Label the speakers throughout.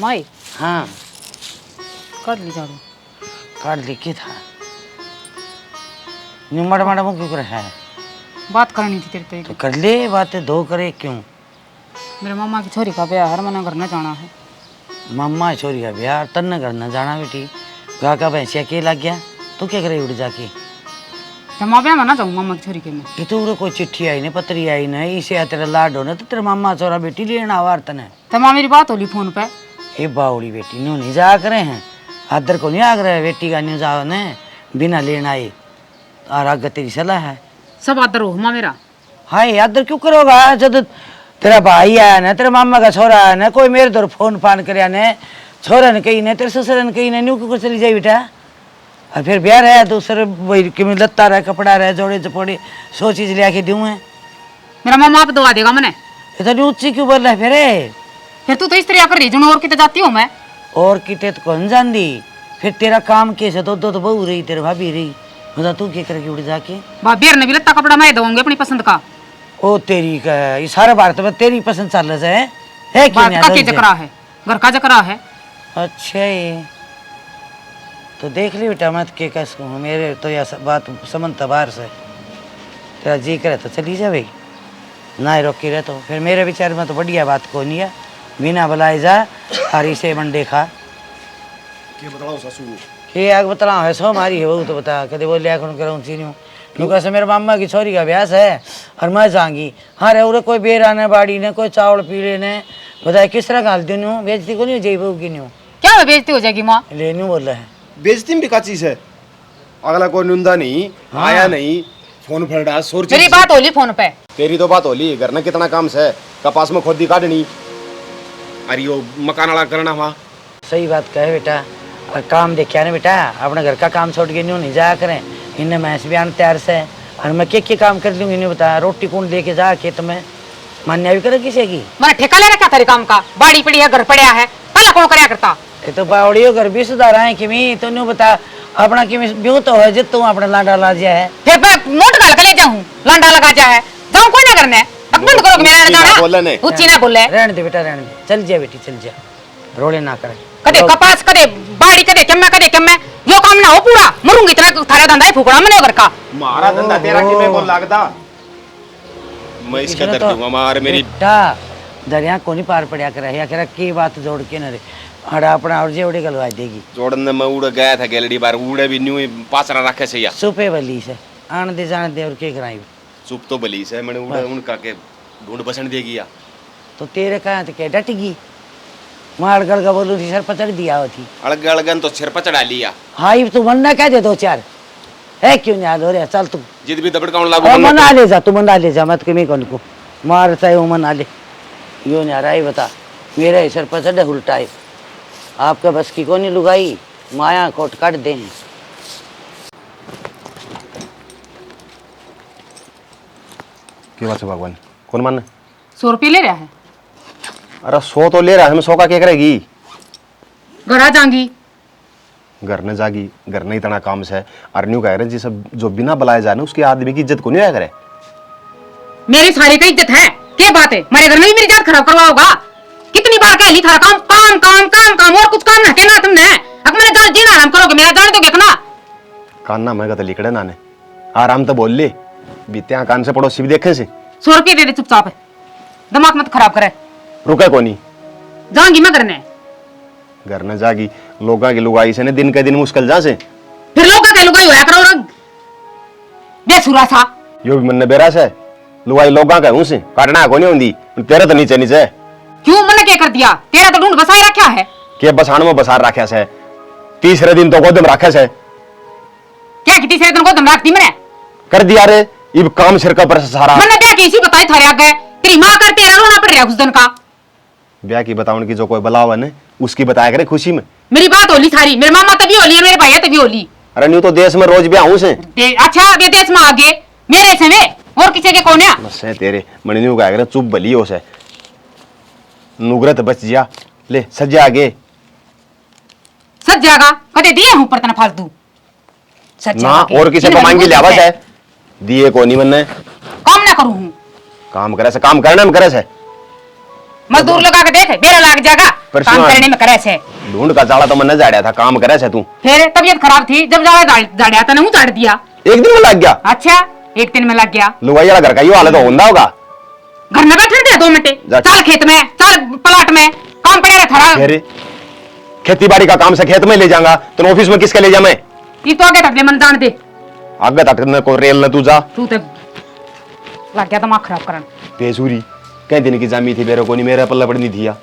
Speaker 1: माई
Speaker 2: हाँ
Speaker 1: कर ली झाड़ू।
Speaker 2: काट लिखी था निमड़ माड़ा मुँह क्यों कर है
Speaker 1: बात करनी थी तेरे से।
Speaker 2: तो कर ले बातें दो करे क्यों।
Speaker 1: मेरे मामा की छोरी का ब्याह हर मना घर न जाना है।
Speaker 2: मम्मा छोरी का ब्याह तन घर न जाना बेटी गा का भैंसिया के लग गया तू क्या करे उड़ जाके।
Speaker 1: जमा ब्याह में ना जाऊँ मामा की छोरी के में।
Speaker 2: ये तो कोई चिट्ठी आई नहीं पत्री आई नहीं इसे तेरा लाड होना तो तेरा मामा छोरा बेटी लेना आवार तने।
Speaker 1: तमा मेरी बात होली फोन पे।
Speaker 2: ये बावड़ी बेटी न्यू नहीं जा करे हैं आदर को नहीं आग रहे बेटी का न्यू जाओ ने बिना लेना आए और आगे तेरी सलाह है।
Speaker 1: सब आदर हो माँ मेरा।
Speaker 2: हाय आदर क्यों करोगा जब तेरा भाई आया ना तेरा मामा का छोरा आया ना कोई मेरे दर फोन फान कर ने छोरा ने कही ने तेरे ससुर ने कही ने न्यू क्यों चली जाए बेटा। और फिर ब्याह रहा दूसरे वही कि लत्ता रहा कपड़ा रहा जोड़े चपोड़े 100 चीज ले आके दूँ है।
Speaker 1: मेरा मामा आप दवा देगा मैंने।
Speaker 2: इतनी ऊंची क्यों बोल रहा है
Speaker 1: फिर तू तो इस तरह कर रही जो और कितने जाती हूँ मैं।
Speaker 2: और किते तो कौन जान दी फिर तेरा काम कैसे दो तो बहू रही तेरे भाभी रही बता तू क्या करके उड़ जाके।
Speaker 1: भाभी ने भी लत्ता कपड़ा मैं दूंगी अपनी पसंद का।
Speaker 2: ओ तेरी का ये सारा भारत में तेरी पसंद चल रहा है
Speaker 1: बात का क्या जकरा है घर का जकरा है।
Speaker 2: अच्छा ये तो देख ली बेटा मत के कस मेरे तो यह बात समझता बाहर से तेरा जी करे तो चली जा भाई ना रोकी रहे तो फिर मेरे विचार में तो बढ़िया बात को नहीं है बिना बुलाए जा हरी से मंडे खा
Speaker 3: के बताओ ससु
Speaker 2: के आग बतला है सो मारी है वो तो बता कदे बोले आखन करूँ चीनू क्योंकि से मेरे मामा की छोरी का ब्याह है और मैं जाऊंगी हाँ रे उरे कोई बेरा ने बाड़ी ने कोई चावल पीले ने बताए किस तरह घाल दूँ बेचती को नहीं जई बहू की न्यू
Speaker 1: क्या बेइज्जती हो जाएगी माँ।
Speaker 2: ले न्यू बोल रहा है
Speaker 3: बेइज्जती भी का चीज है अगला कोई निंदा नहीं आया नहीं फोन फड़ा सोर
Speaker 1: मेरी बात होली फोन पे।
Speaker 3: तेरी तो बात होली घर में कितना काम से कपास में खोदी काटनी अरे यो मकान वाला करना वहाँ
Speaker 2: सही बात कहे बेटा और काम देखा ना बेटा अपने घर का काम छोड़ के न्यू नहीं जाया करें इन्हें भैंस भी आने तैयार से और मैं क्या काम कर लूँगी इन्हें बता रोटी कौन लेके जा खेत में मान्या भी करे किसी की।
Speaker 1: मैंने ठेका ले रखा तेरे काम का बाड़ी पड़ी है घर पड़ा है पहला कौन करया करता।
Speaker 2: ये तो बावड़ियों घर भी सुधार है कि तो न्यू बता अपना कि ब्यूह तो है जित तू अपना लाडा ला जा है
Speaker 1: फिर मैं मोट गाल के ले जाऊं लांडा लगा जा है जाऊं कोई ना करने अब बंद करो मेरा जाना ऊंची ना बोले
Speaker 2: रहने दे बेटा रहने दे चल जा बेटी चल जा रोले ना करे
Speaker 1: कदे कपास कदे बाड़ी कदे कम्मे यो काम ना हो पूरा मरूंगी इतना थारा धंधा है फुकड़ा मने घर का
Speaker 3: मारा धंधा तेरा कि मैं कौन लागदा मैं इसका दर्द दूंगा मार मेरी
Speaker 2: बेटा दरिया को नहीं पार पड़या करे या करे की बात जोड़ के न रे हड़ा अपना और जेवड़ी गलवा देगी
Speaker 3: जोड़न में उड़ गया था गैलरी बार उड़े भी न्यू पासरा रखे से या
Speaker 2: सुपे बली से आन दे जान दे और के कराई
Speaker 3: चुप तो बली से मैंने उड़े उनका के ढूंढ बसण देगी या
Speaker 2: तो तेरे कहाँ तो क्या डटगी मार गड़ का बोलू थी सर पचड़ दिया होती
Speaker 3: अलग अलगन तो सिर पर चढ़ा लिया
Speaker 2: हाँ ये तू मन ना कह दे 2-4 है क्यों नहीं याद हो रहा चल तू
Speaker 3: जिद भी दबड़काउन लागू
Speaker 2: मना ले जा तू मना ले जा मत कमी कौन को मार चाहे वो मना ले यो नहीं आ रहा है बता मेरा ही सर पचड़ उल्टा है आपका बस की को नहीं लुगाई माया कोट काट दे
Speaker 3: क्या बात है भगवान कौन मान
Speaker 1: 100 रुपये ले रहा है।
Speaker 3: अरे 100 तो ले रहा है मैं 100 का क्या करेगी
Speaker 1: घर आ जाऊंगी
Speaker 3: घर न जागी घर नहीं तना काम से अरन्यू कह रहे जी सब जो बिना बुलाए जाए ना उसकी आदमी की इज्जत को नहीं आया करे।
Speaker 1: मेरी सारी का इज्जत है क्या बात है मेरे घर में भी मेरी इज्जत खराब करवाओगा कितनी बार कह ली थारा काम काम काम काम काम और कुछ काम ना कहना तुमने अब मैंने दाल जीना आराम करोगे मेरा जान दोगे अपना
Speaker 3: कान ना मैं तो लिखड़े नाने आराम तो बोल ले बीते कान से पड़ोसी भी देखे से
Speaker 1: 100 रुपये दे दे चुपचाप दिमाग मत खराब करे
Speaker 3: रुके कोनी
Speaker 1: जाऊंगी मैं करने
Speaker 3: घर न जागी लोगा की लुगाई से ने दिन के दिन मुश्किल जा से
Speaker 1: फिर लोग का लुगाई होया करो रंग बेसुरा सा
Speaker 3: यो भी मन बेरा से लुगाई लोगा का हूं से काटना कोनी होंदी तेरे तो नीचे नीचे
Speaker 1: क्यों मैंने क्या कर दिया तेरा तो ढूंढ बसाए रखा है
Speaker 3: के बसाण में बसार रखा से तीसरे दिन तो गोदम रखे से
Speaker 1: क्या किसी से को दम रखती मैंने
Speaker 3: कर दिया रे इब काम सिर का पर सारा
Speaker 1: मैंने क्या किसी बताई थारे आगे तेरी मां कर तेरा रोना पड़ रहा उस दिन का
Speaker 3: ब्याह की बताऊं की जो कोई बुलावा ने उसकी बताया करे खुशी में
Speaker 1: मेरी बात होली सारी मेरे मामा तभी होली है मेरे भैया तभी होली
Speaker 3: अरे न्यू तो देश में रोज ब्याह हूं से
Speaker 1: अच्छा ये देश में आगे मेरे से वे और किसी के कौन है
Speaker 3: बस है तेरे मणि न्यू कहा करे चुप बली हो से नुगरत बच जा ले सजा आगे
Speaker 1: सज जाएगा कदे दिए हूं पर तना फालतू सज
Speaker 3: ना और किसी को मांगी लिया बस है दिए को नहीं मनने
Speaker 1: काम ना करूं हूं
Speaker 3: काम करे से काम करना में करे से
Speaker 1: मजदूर लगा के देख बेरा लाग जाएगा
Speaker 3: परसों
Speaker 1: काम
Speaker 3: आ-
Speaker 1: करने में करे से।
Speaker 3: ढूंढ का जाड़ा तो मैंने झाड़ा था, काम करे से तू।
Speaker 1: फिर तबीयत खराब थी, जब जाड़ा झाड़िया तो नहीं झाड़ दिया।
Speaker 3: एक दिन में लग गया।
Speaker 1: अच्छा, एक दिन में लग गया।
Speaker 3: लुगाई वाला घर का यो हालत होंदा होगा।
Speaker 1: घर में बैठे दे 2 मिनट,
Speaker 3: जा।
Speaker 1: चल खेत में, चल प्लाट में, काम पड़े रहे थारा।
Speaker 3: फिर खेती बाड़ी का काम से खेत में ले जाऊंगा तो ऑफिस में किसके ले जा मैं?
Speaker 1: ये तो आगे तक दे मन जान दे,
Speaker 3: आगे तक न को रेल न तू जा।
Speaker 1: तू तो लग गया दिमाग खराब करन।
Speaker 3: बेसुरी कई दिन की जामी थी मेरे को नहीं, मेरा पल्ला पड़नी थी या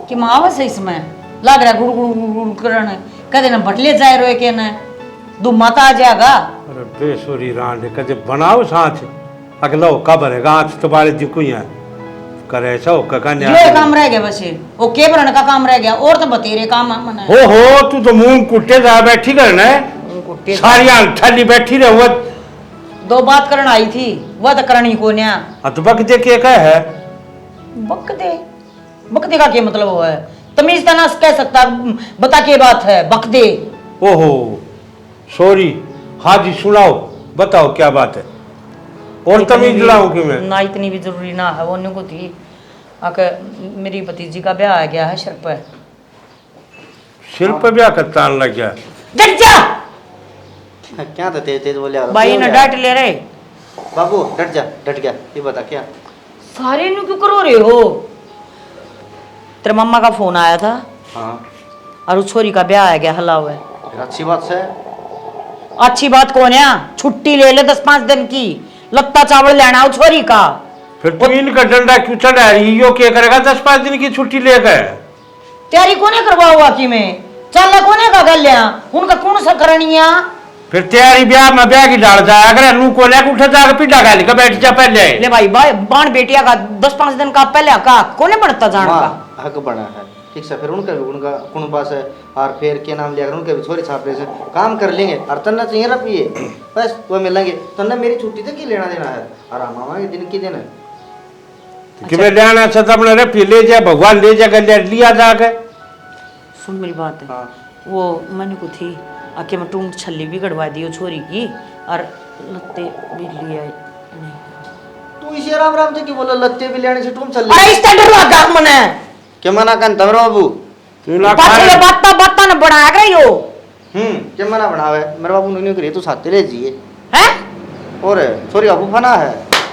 Speaker 4: कि मावा से इसमें लग रहा गुड़ गुड़ गुड़ गुड़ करन कदे ना बटले जाए रोए के ना दू माता आ जाएगा।
Speaker 5: अरे बेसुरी रांड कदे बनाओ साथ अगलो कबर है गांच तो बारे जी कोई है करे सो ककन्या
Speaker 4: ये काम रह गया बस वो के भरने का काम रह गया और तो बतेरे काम मन
Speaker 5: हो तू तो मुंह कुट्टे जा बैठी करना है
Speaker 4: कुट्टे
Speaker 5: सारी आंख ठंडी बैठी रहे वो
Speaker 4: दो बात करन आई थी वह तो करनी को न्या
Speaker 5: अतबक दे के कह है
Speaker 4: बकदे का क्या मतलब हुआ है? तमीज तना कह सकता बता के बात है बकदे।
Speaker 5: ओहो सॉरी हाँ जी सुनाओ बताओ क्या बात है और तमीज लाऊं कि मैं
Speaker 4: ना इतनी भी जरूरी ना है वो को थी आके मेरी भतीजी का ब्याह आ गया है सिर पे।
Speaker 5: सिर पे ब्याह करता लग गया
Speaker 4: डट जा
Speaker 6: क्या था तेज तेज बोले
Speaker 4: भाई ने डांट ले रहे
Speaker 6: बाबू डट जा, डट गया। ये बता क्या?
Speaker 4: सारे नु क्यों करो रहे हो? तेरे मम्मा का फोन आया था
Speaker 6: हाँ
Speaker 4: और उस छोरी का ब्याह आ गया हला हुआ है।
Speaker 6: फिर अच्छी बात से।
Speaker 4: अच्छी बात कौन है? छुट्टी ले ले 10-5 दिन की, लत्ता चावल लेना हो छोरी का।
Speaker 5: फिर तू इनका डंडा क्यों चढ़ा रही यो क्या करेगा 10-5 दिन की छुट्टी लेकर
Speaker 4: तैयारी कोने करवा हुआ कि मैं चल कोने का गल लिया उनका कौन सा करनिया।
Speaker 5: फिर तैयारी ब्याह में ब्याह की डाल जाए अगर नू को लेकर उठा जाकर पिड्डा गाली का बैठ जा पहले
Speaker 4: ले भाई बाण बेटिया का 10-5 दिन का पहले का कोने बढ़ता जान का
Speaker 6: हाँ हक बना है ठीक से। फिर उनका कौन पास है और फिर क्या नाम लिया उनके भी छोरी छापरे से काम कर लेंगे और तन्ना चाहिए रखिए बस वो मिलेंगे तन्ना मेरी छुट्टी तक की लेना देना है और मामा के दिन की दिन है
Speaker 5: कि मैं लेना चाहता अपने रफी ले जा भगवान ले जा कर लिया जाके
Speaker 4: सुन मेरी बात है।
Speaker 6: हाँ
Speaker 4: वो मैंने को थी आके मैं टूंट छल्ली भी गड़वा दी छोरी की और लत्ते भी लिया नहीं।
Speaker 6: तू इसे राम राम से क्यों बोला लत्ते भी लेने से तुम चल
Speaker 4: अरे इस तरह डरवा का मने
Speaker 6: क्या मना कर तमरो बाबू?
Speaker 5: तू ना
Speaker 4: पाछले बात न बना गई हो
Speaker 6: क्या मना बनावे मेरे बाबू ने करिए तू साथ ले जिए
Speaker 4: हैं।
Speaker 6: और छोरी बाबू फना है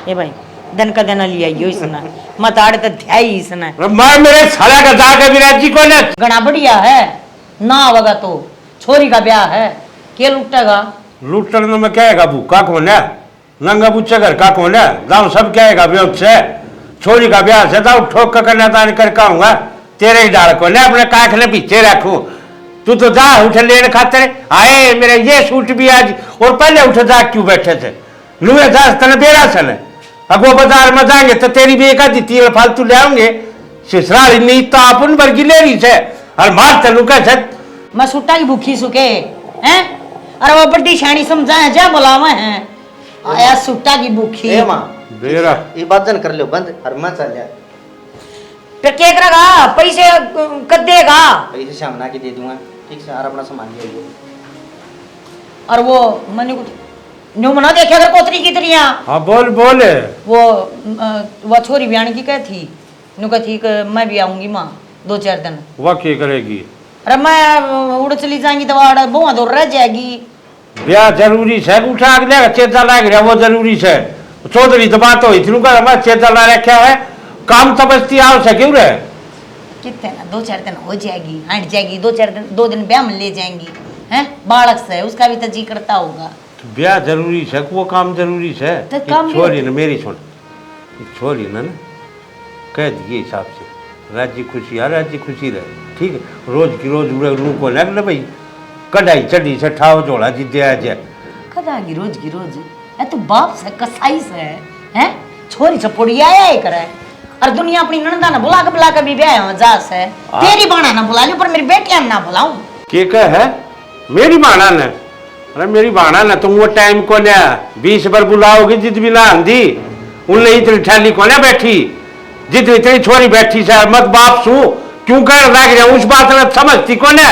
Speaker 4: ए भाई दिन का दिन लिया यो इसने मत आड़े तो ध्याई इसने
Speaker 5: मैं मेरे साला का जाके विराट जी को ले
Speaker 4: घना बढ़िया है ना आवेगा तो छोरी का ब्याह है के लुटेगा
Speaker 5: लूटन में कहेगा भूखा कौन है नंगा बुच्चे घर का कौन है गाँव सब कहेगा वियोग से छोरी का ब्याह से दाऊ ठोक कर करना कर कहूंगा तेरे ही डाल को ले अपने काखले पीछे रखू तू तो जा उठ लेने खाते आए मेरे ये सूट भी आज और पहले उठ जा क्यों बैठे थे लुए जा तने बेरा सन अगो बाजार में जाएंगे तो तेरी भी एक आधी तेल फालतू ले आऊंगे ससुराल नीत तो अपन वर्गी ले रही है और मार तलू कैसे
Speaker 4: मैं सुट्टा की भूखी सुके हैं। अरे वो बड्डी छाणी समझाए जा बुलावा है आया सुट्टा की भूखी
Speaker 6: ए मां
Speaker 5: बेरा
Speaker 6: ये बात जन कर लो बंद और मैं चल जा
Speaker 4: फिर क्या करेगा पैसे कद देगा
Speaker 6: पैसे सामना के दे दूंगा ठीक से और अपना सामान ले लो
Speaker 4: और वो मैंने को न्यू मना देखे अगर कोतरी की तरिया
Speaker 5: हाँ बोल बोले
Speaker 4: वो छोरी बयान की कह थी नु कह थी कि मैं भी आऊंगी माँ 2-4 दिन।
Speaker 5: वह क्या करेगी
Speaker 4: अरे मैं उड़ चली जाएंगी तो वहाँ बहुआ दूर रह जाएगी।
Speaker 5: ब्याह जरूरी है उठा के लेगा चेता लाग रहा वो जरूरी है चौधरी तो बात हुई थी उनका मैं चेता ला रखा है काम तो बस्ती आओ से क्यों रहे
Speaker 4: कितने ना 2-4 दिन हो जाएगी हट जाएगी 2 दिन ब्याह में ले जाएंगी हैं बालक से उसका भी तो जी करता होगा।
Speaker 5: तो ब्याह जरूरी है वो काम जरूरी है
Speaker 4: तो काम भी-
Speaker 5: छोरी ने मेरी सुन छोरी ने ना कह दिए हिसाब से राज्य खुशी है राज्य खुशी रहे ठीक है रोज की रोज उड़े लू को लग ना भाई कढ़ाई चढ़ी से ठाव जोड़ा जी दिया जाए
Speaker 4: कदा की रोज ए तू बाप से कसाई से हैं छोरी चपोड़िया आया करे और दुनिया अपनी नंदा ना बुला के भी ब्याह हो जा से तेरी बाणा ना बुला ली पर मेरी बेटियां ना बुलाऊं
Speaker 5: के कह है मेरी बाणा ने अरे मेरी बाणा ना तुम वो टाइम को लिया 20 बार बुलाओगी जित भी ना आंधी उनने इतनी ठंडी को ना बैठी जितनी इतनी छोरी बैठी से मत बाप सू क्यों कर लाग रहा उस बात ने समझती को ना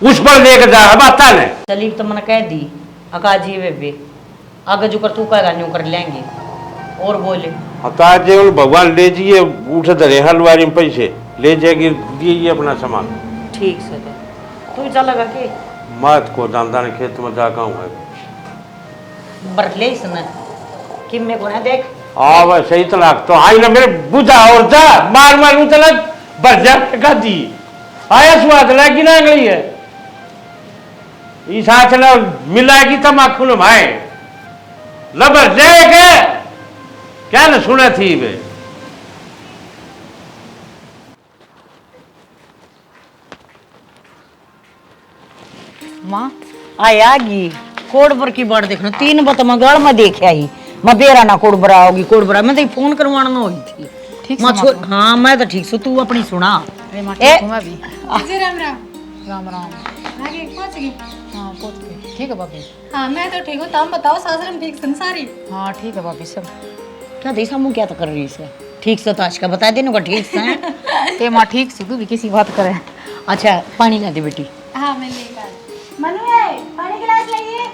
Speaker 5: उस पर लेकर जा बात ने
Speaker 4: चली तो मैंने कह दी अका जी वे आगे जो कर तू कहेगा न्यू कर लेंगे और बोले
Speaker 5: अब तो आज ये भगवान ले जाइए उठ धरे हलवारी में पैसे ले जाएगी दिए अपना सामान।
Speaker 4: ठीक से तू भी चलेगा के
Speaker 5: मत को दान खेत में जा कहूँ
Speaker 4: बरले इसने कि मेरे को ना देख
Speaker 5: हाँ वह सही तलाक तो आई ना मेरे बुझा और जा मार मार उतला भर जा का दी आया स्वाद लगी ना गई है इस हाथ ना मिलाएगी तमाकू न भाई लबर जाएगा क्या न सुना थी वे
Speaker 4: माँ आयागी कोडबर की बात देखना 3 बत मैं गल में देख आई मैं बेरा ना कोडबरा होगी कोडबरा मैं तो फोन करवाना हुई थी
Speaker 1: ठीक
Speaker 4: माँ छोड़ हाँ मैं तो ठीक सु तू अपनी सुना
Speaker 1: अरे माँ
Speaker 4: ए
Speaker 1: ठीक हूँ मैं भी
Speaker 7: जी राम राम।
Speaker 1: राम राम।
Speaker 7: आगे पहुंच गई।
Speaker 1: हाँ पहुँच गए। ठीक है भाभी।
Speaker 7: हाँ मैं तो ठीक हूँ, तुम बताओ सासरे में ठीक संसारी।
Speaker 1: हाँ ठीक है भाभी सब।
Speaker 4: क्या देसा मुँह क्या तो कर रही है ठीक से तो आज का बता देने का ठीक से
Speaker 1: ते माँ ठीक से तू भी किसी बात करे।
Speaker 4: अच्छा पानी ला दे बेटी
Speaker 7: हाँ मैं लेकर मनु है पानी गिलास लाइए।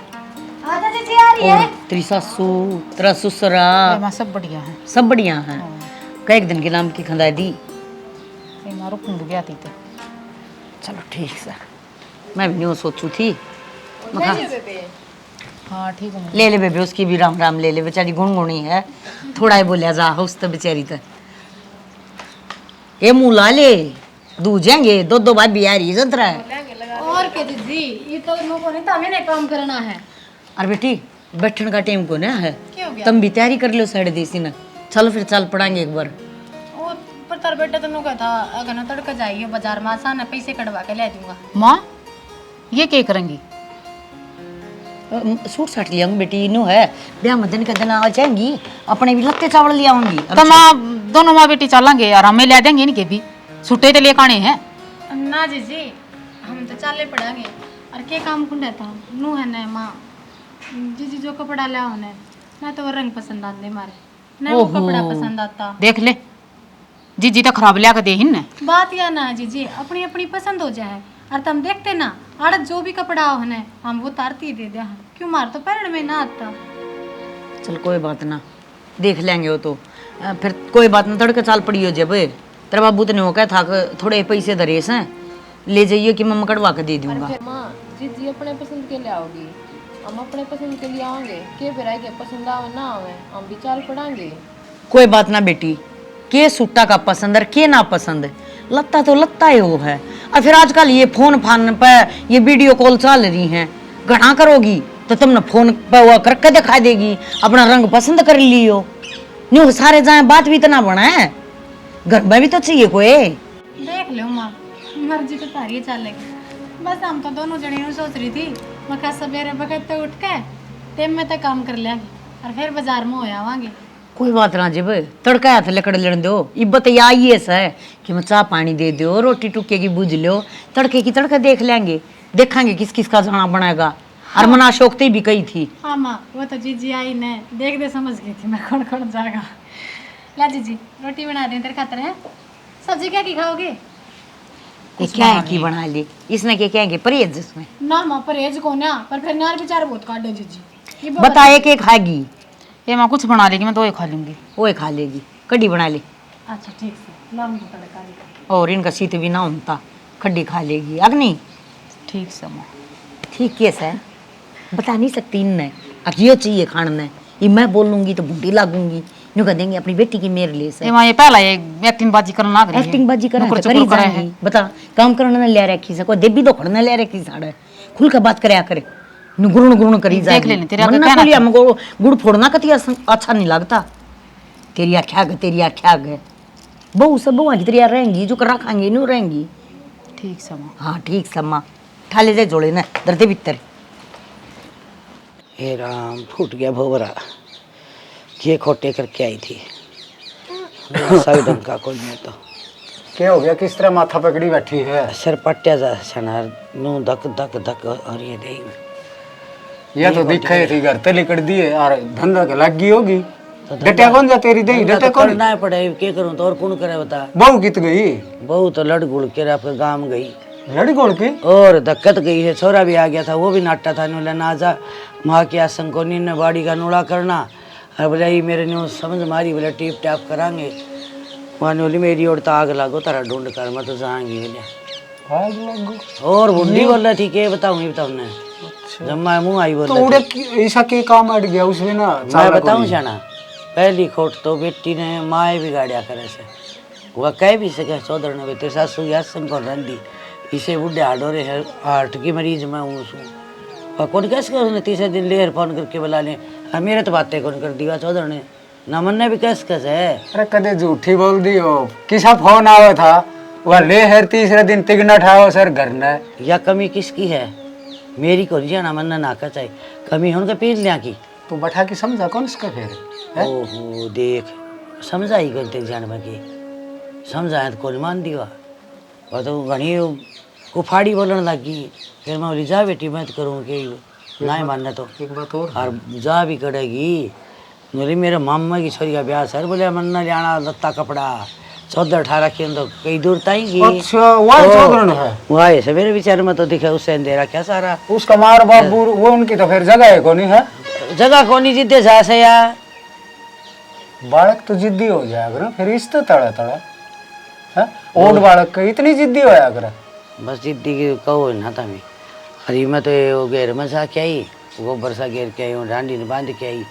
Speaker 7: आजा जी आ रही है।
Speaker 4: तेरी सासू तेरा ससुरा
Speaker 1: ते माँ सब बढ़िया है।
Speaker 4: सब बढ़िया है कई दिन के नाम की खंदा दी
Speaker 1: ते माँ रुकन गया थी तो।
Speaker 4: चलो ठीक से मैं भी न्यू सोचू थी
Speaker 7: ले लो बेबे।
Speaker 1: हाँ ठीक है।
Speaker 4: ले ले बेबे उसकी भी राम राम ले ले बेचारी गुनगुनी है थोड़ा ही बोलिया जा उस तो बेचारी तो ये मुँह ला ले दूध जाएंगे दो भाई बिहारी जंतरा है
Speaker 7: और क्या दीदी ये तो लोगों को नहीं था हमें काम करना है।
Speaker 4: अरे बेटी बैठने का टाइम को ना है
Speaker 7: क्या हो गया?
Speaker 4: तुम भी तैयारी कर लो साढ़े देसी ना चलो फिर चल पड़ांगे एक बार
Speaker 7: वो पर तार बेटा तो नुका था अगर ना तड़का जाइए बाजार में आसान है पैसे कटवा के ले दूंगा।
Speaker 1: माँ ये क्या करेंगी?
Speaker 4: सूट साट लिया बेटी नो है ब्याह में दिन का दिन आ जाएंगी अपने भी लत्ते चावल ले आऊंगी
Speaker 1: तो माँ दोनों माँ बेटी चलेंगे और हमें ले देंगे इनके भी छुट्टे तो ले काने हैं।
Speaker 7: ना जी हम तो चाले पड़ांगे और के काम कुंडा था नू है ना माँ जी जो कपड़ा लिया होने ना तो वो रंग पसंद आते मारे ना वो कपड़ा पसंद आता।
Speaker 1: देख ले जी तो खराब लिया के दे हिन ने।
Speaker 7: बात या ना जी अपनी अपनी पसंद हो जाए और तुम देखते ना आड़त जो भी कपड़ा हो ने हम वो तारती दे दे क्यों मार तो पैर में ना आता।
Speaker 4: चल कोई बात ना देख लेंगे वो तो फिर कोई बात ना तड़के चाल पड़ी हो जब तेरा बाबू तो नहीं हो क्या था थोड़े पैसे धरेस हैं ले जाइए कि मैं कटवा के दे दूंगा।
Speaker 8: माँ जी अपने पसंद के लिए आओगी हम अपने पसंद के लिए आएंगे के फिर आएंगे पसंद आवे ना आवे हम भी चाल पड़ांगे।
Speaker 4: कोई बात ना बेटी के सुट्टा का पसंद है के ना पसंद लत्ता तो लत्ता ही वो है और फिर आजकल ये फोन फान पे ये वीडियो कॉल चल रही हैं घना करोगी तो तुमने फोन पे वो करके दिखा देगी अपना रंग पसंद कर लियो न्यू सारे जाए बात भी इतना बना है घर में भी तो चाहिए कोई
Speaker 7: देख लो माँ मर्जी तो तारी चलेगी बस हम तो दोनों जने सोच रही थी मैं कहा सवेरे वक्त तो उठ के टेम में तो काम कर लेंगे और फिर बाजार में हो आवांगे।
Speaker 4: कोई बात ना जब तड़का हाथ लकड़ लड़ दो इब्बत आई है कि मैं चाह पानी दे दो रोटी टुके की बुझ लो तड़के की तड़का देख लेंगे देखेंगे किस किस का खाना बनाएगा और मना शोकते भी कही थी।
Speaker 7: हाँ माँ वो तो जीजी आई ने देख दे समझ गई थी मैं कौन कौन जाएगा। ला जीजी रोटी बना दें तेरे खातर है सब्जी क्या की खाओगे?
Speaker 4: ये क्या है कि बना ली इसने क्या कहेंगे परहेज जिसमें
Speaker 7: ना माँ परहेज को ना पर फिर नार बेचारे बहुत काट दो जीजी
Speaker 4: बताए के खाएगी
Speaker 1: ये माँ कुछ बना लेगी मैं तो ये खा लूंगी।
Speaker 4: वो खा लेगी कड्डी बना ले
Speaker 7: अच्छा ठीक से लाऊंगी तड़का लेकर।
Speaker 4: और इनका शीत भी ना होता खड्डी खा लेगी अग्नि
Speaker 1: ठीक से माँ
Speaker 4: ठीक है सर बता नहीं सकती इनने ये चाहिए खाने ये मैं बोलूंगी तो बूढ़ी लागूंगी न्यू कह देंगे अपनी बेटी की मेरे लिए
Speaker 1: ये माँ ये पहला ये एक्टिंग बाजी करना ना करी
Speaker 4: एक्टिंग बाजी करा
Speaker 1: नुकुर
Speaker 4: तो करी
Speaker 1: चुकुर करे
Speaker 4: जाएगी बता काम करने ने ले रखी से कोई देवी तो खड़ने ले रखी साड़े खुल के बात करया करे गुरुण गुरुण करी जाए
Speaker 1: देख लेने तेरे आगे क्या ना
Speaker 4: हमको गुड़ फोड़ना कति अच्छा नहीं लगता तेरी आख्या गए तेरी आख्या गए बहू सब बहू की तेरी रहेंगी जो कर रखांगी न्यू रहेंगी
Speaker 1: ठीक से माँ।
Speaker 4: हाँ ठीक सम्मा ठाले दे जोड़े ना दर्दे भीतर हे राम फूट गया भोबरा ये खोटे करके आई थी सही ढंग का कोई नहीं तो
Speaker 9: क्या हो गया किस तरह माथा पकड़ी बैठी है
Speaker 4: सर पट्टिया जा सनार नो धक धक धक और ये दे
Speaker 9: ये तो दिखाई थी घर तले कर दिए और धंधा के लग गई होगी डटिया कौन जा तेरी दही डटे कौन
Speaker 4: करना है पड़े के करूं तो और कौन करे बता
Speaker 9: बहू कित गई
Speaker 4: बहू तो लड़ गुड़ के आपके गांव गई
Speaker 9: लड़ी गोड़ की
Speaker 4: और धक्कत गई है छोरा भी आ गया था वो भी नाटा था नुला नाजा माँ के आसन को नीने बाड़ी का नूड़ा करना
Speaker 2: और बोला ये मेरे ने समझ मारी, बोला टिप टाप करांगे। वहाँ बोली मेरी ओर तो आग लागो तारा ढूंढ कर, मैं तो जाऊंगी बोले।
Speaker 9: आग लगो
Speaker 2: और बुढ़ी बोल रही थी के बताऊंगी बताऊँ जब मैं मुँह आई बोल
Speaker 9: तो उड़े ऐसा के काम अट गया उसमें ना।
Speaker 2: मैं बताऊँ जाना, पहली खोट तो बेटी ने माए बिगाड़िया करे से, वह कह भी सके चौधर ने बेटे सासू यासन को रंदी इसे बुढ़े हाडोरे है हार्ट की मरीज मैं हूँ उसमें कौन कैसे कर उसने तीसरे दिन लेर फोन करके बुला ले। मेरे तो बातें कौन कर दिया चौधर ने, नमन ने भी कैसे कैसे है।
Speaker 9: अरे कदे झूठी बोल दी हो, किसा फोन आया था वह ले है तीसरे दिन तिगना ठाओ सर घर ने।
Speaker 2: या कमी किसकी है, मेरी को जाना मन ना का चाहिए, कमी है उनके पीर लिया की।
Speaker 9: तो बैठा के समझा कौन इसका फिर।
Speaker 2: ओहो देख समझाई कौन तेरे जान बाकी समझाया तो कौन मान दिया। और तो घनी कुफाड़ी बोलने लगी, फिर मैं बोली जा बेटी मैं तो करूँ कि ना मानना तो
Speaker 9: एक बात और
Speaker 2: जा भी करेगी। बोली मेरे मामा की छोरी का ब्याह सर, बोले मन ना जाना लत्ता कपड़ा 14-18 के अंदर कई दूर ताएंगी।
Speaker 9: अच्छा वह चौधर है
Speaker 2: वह से मेरे विचार में तो दिखा उससे अंधेरा क्या सारा।
Speaker 9: उसका मार बाप वो उनकी तो फिर जगह है कौन है,
Speaker 2: जगह कौन जिद्दे जा से यार।
Speaker 9: बालक तो जिद्दी हो जाएगा ना फिर इस तो तड़ा तड़ा है ओड बालक का इतनी जिद्दी होया करे।
Speaker 2: बस जिद्दी की कहो ना तमें। अरे मैं तो वो घेर में जा के आई, गोबर सा घेर के आई, डांडी ने बांध के आई,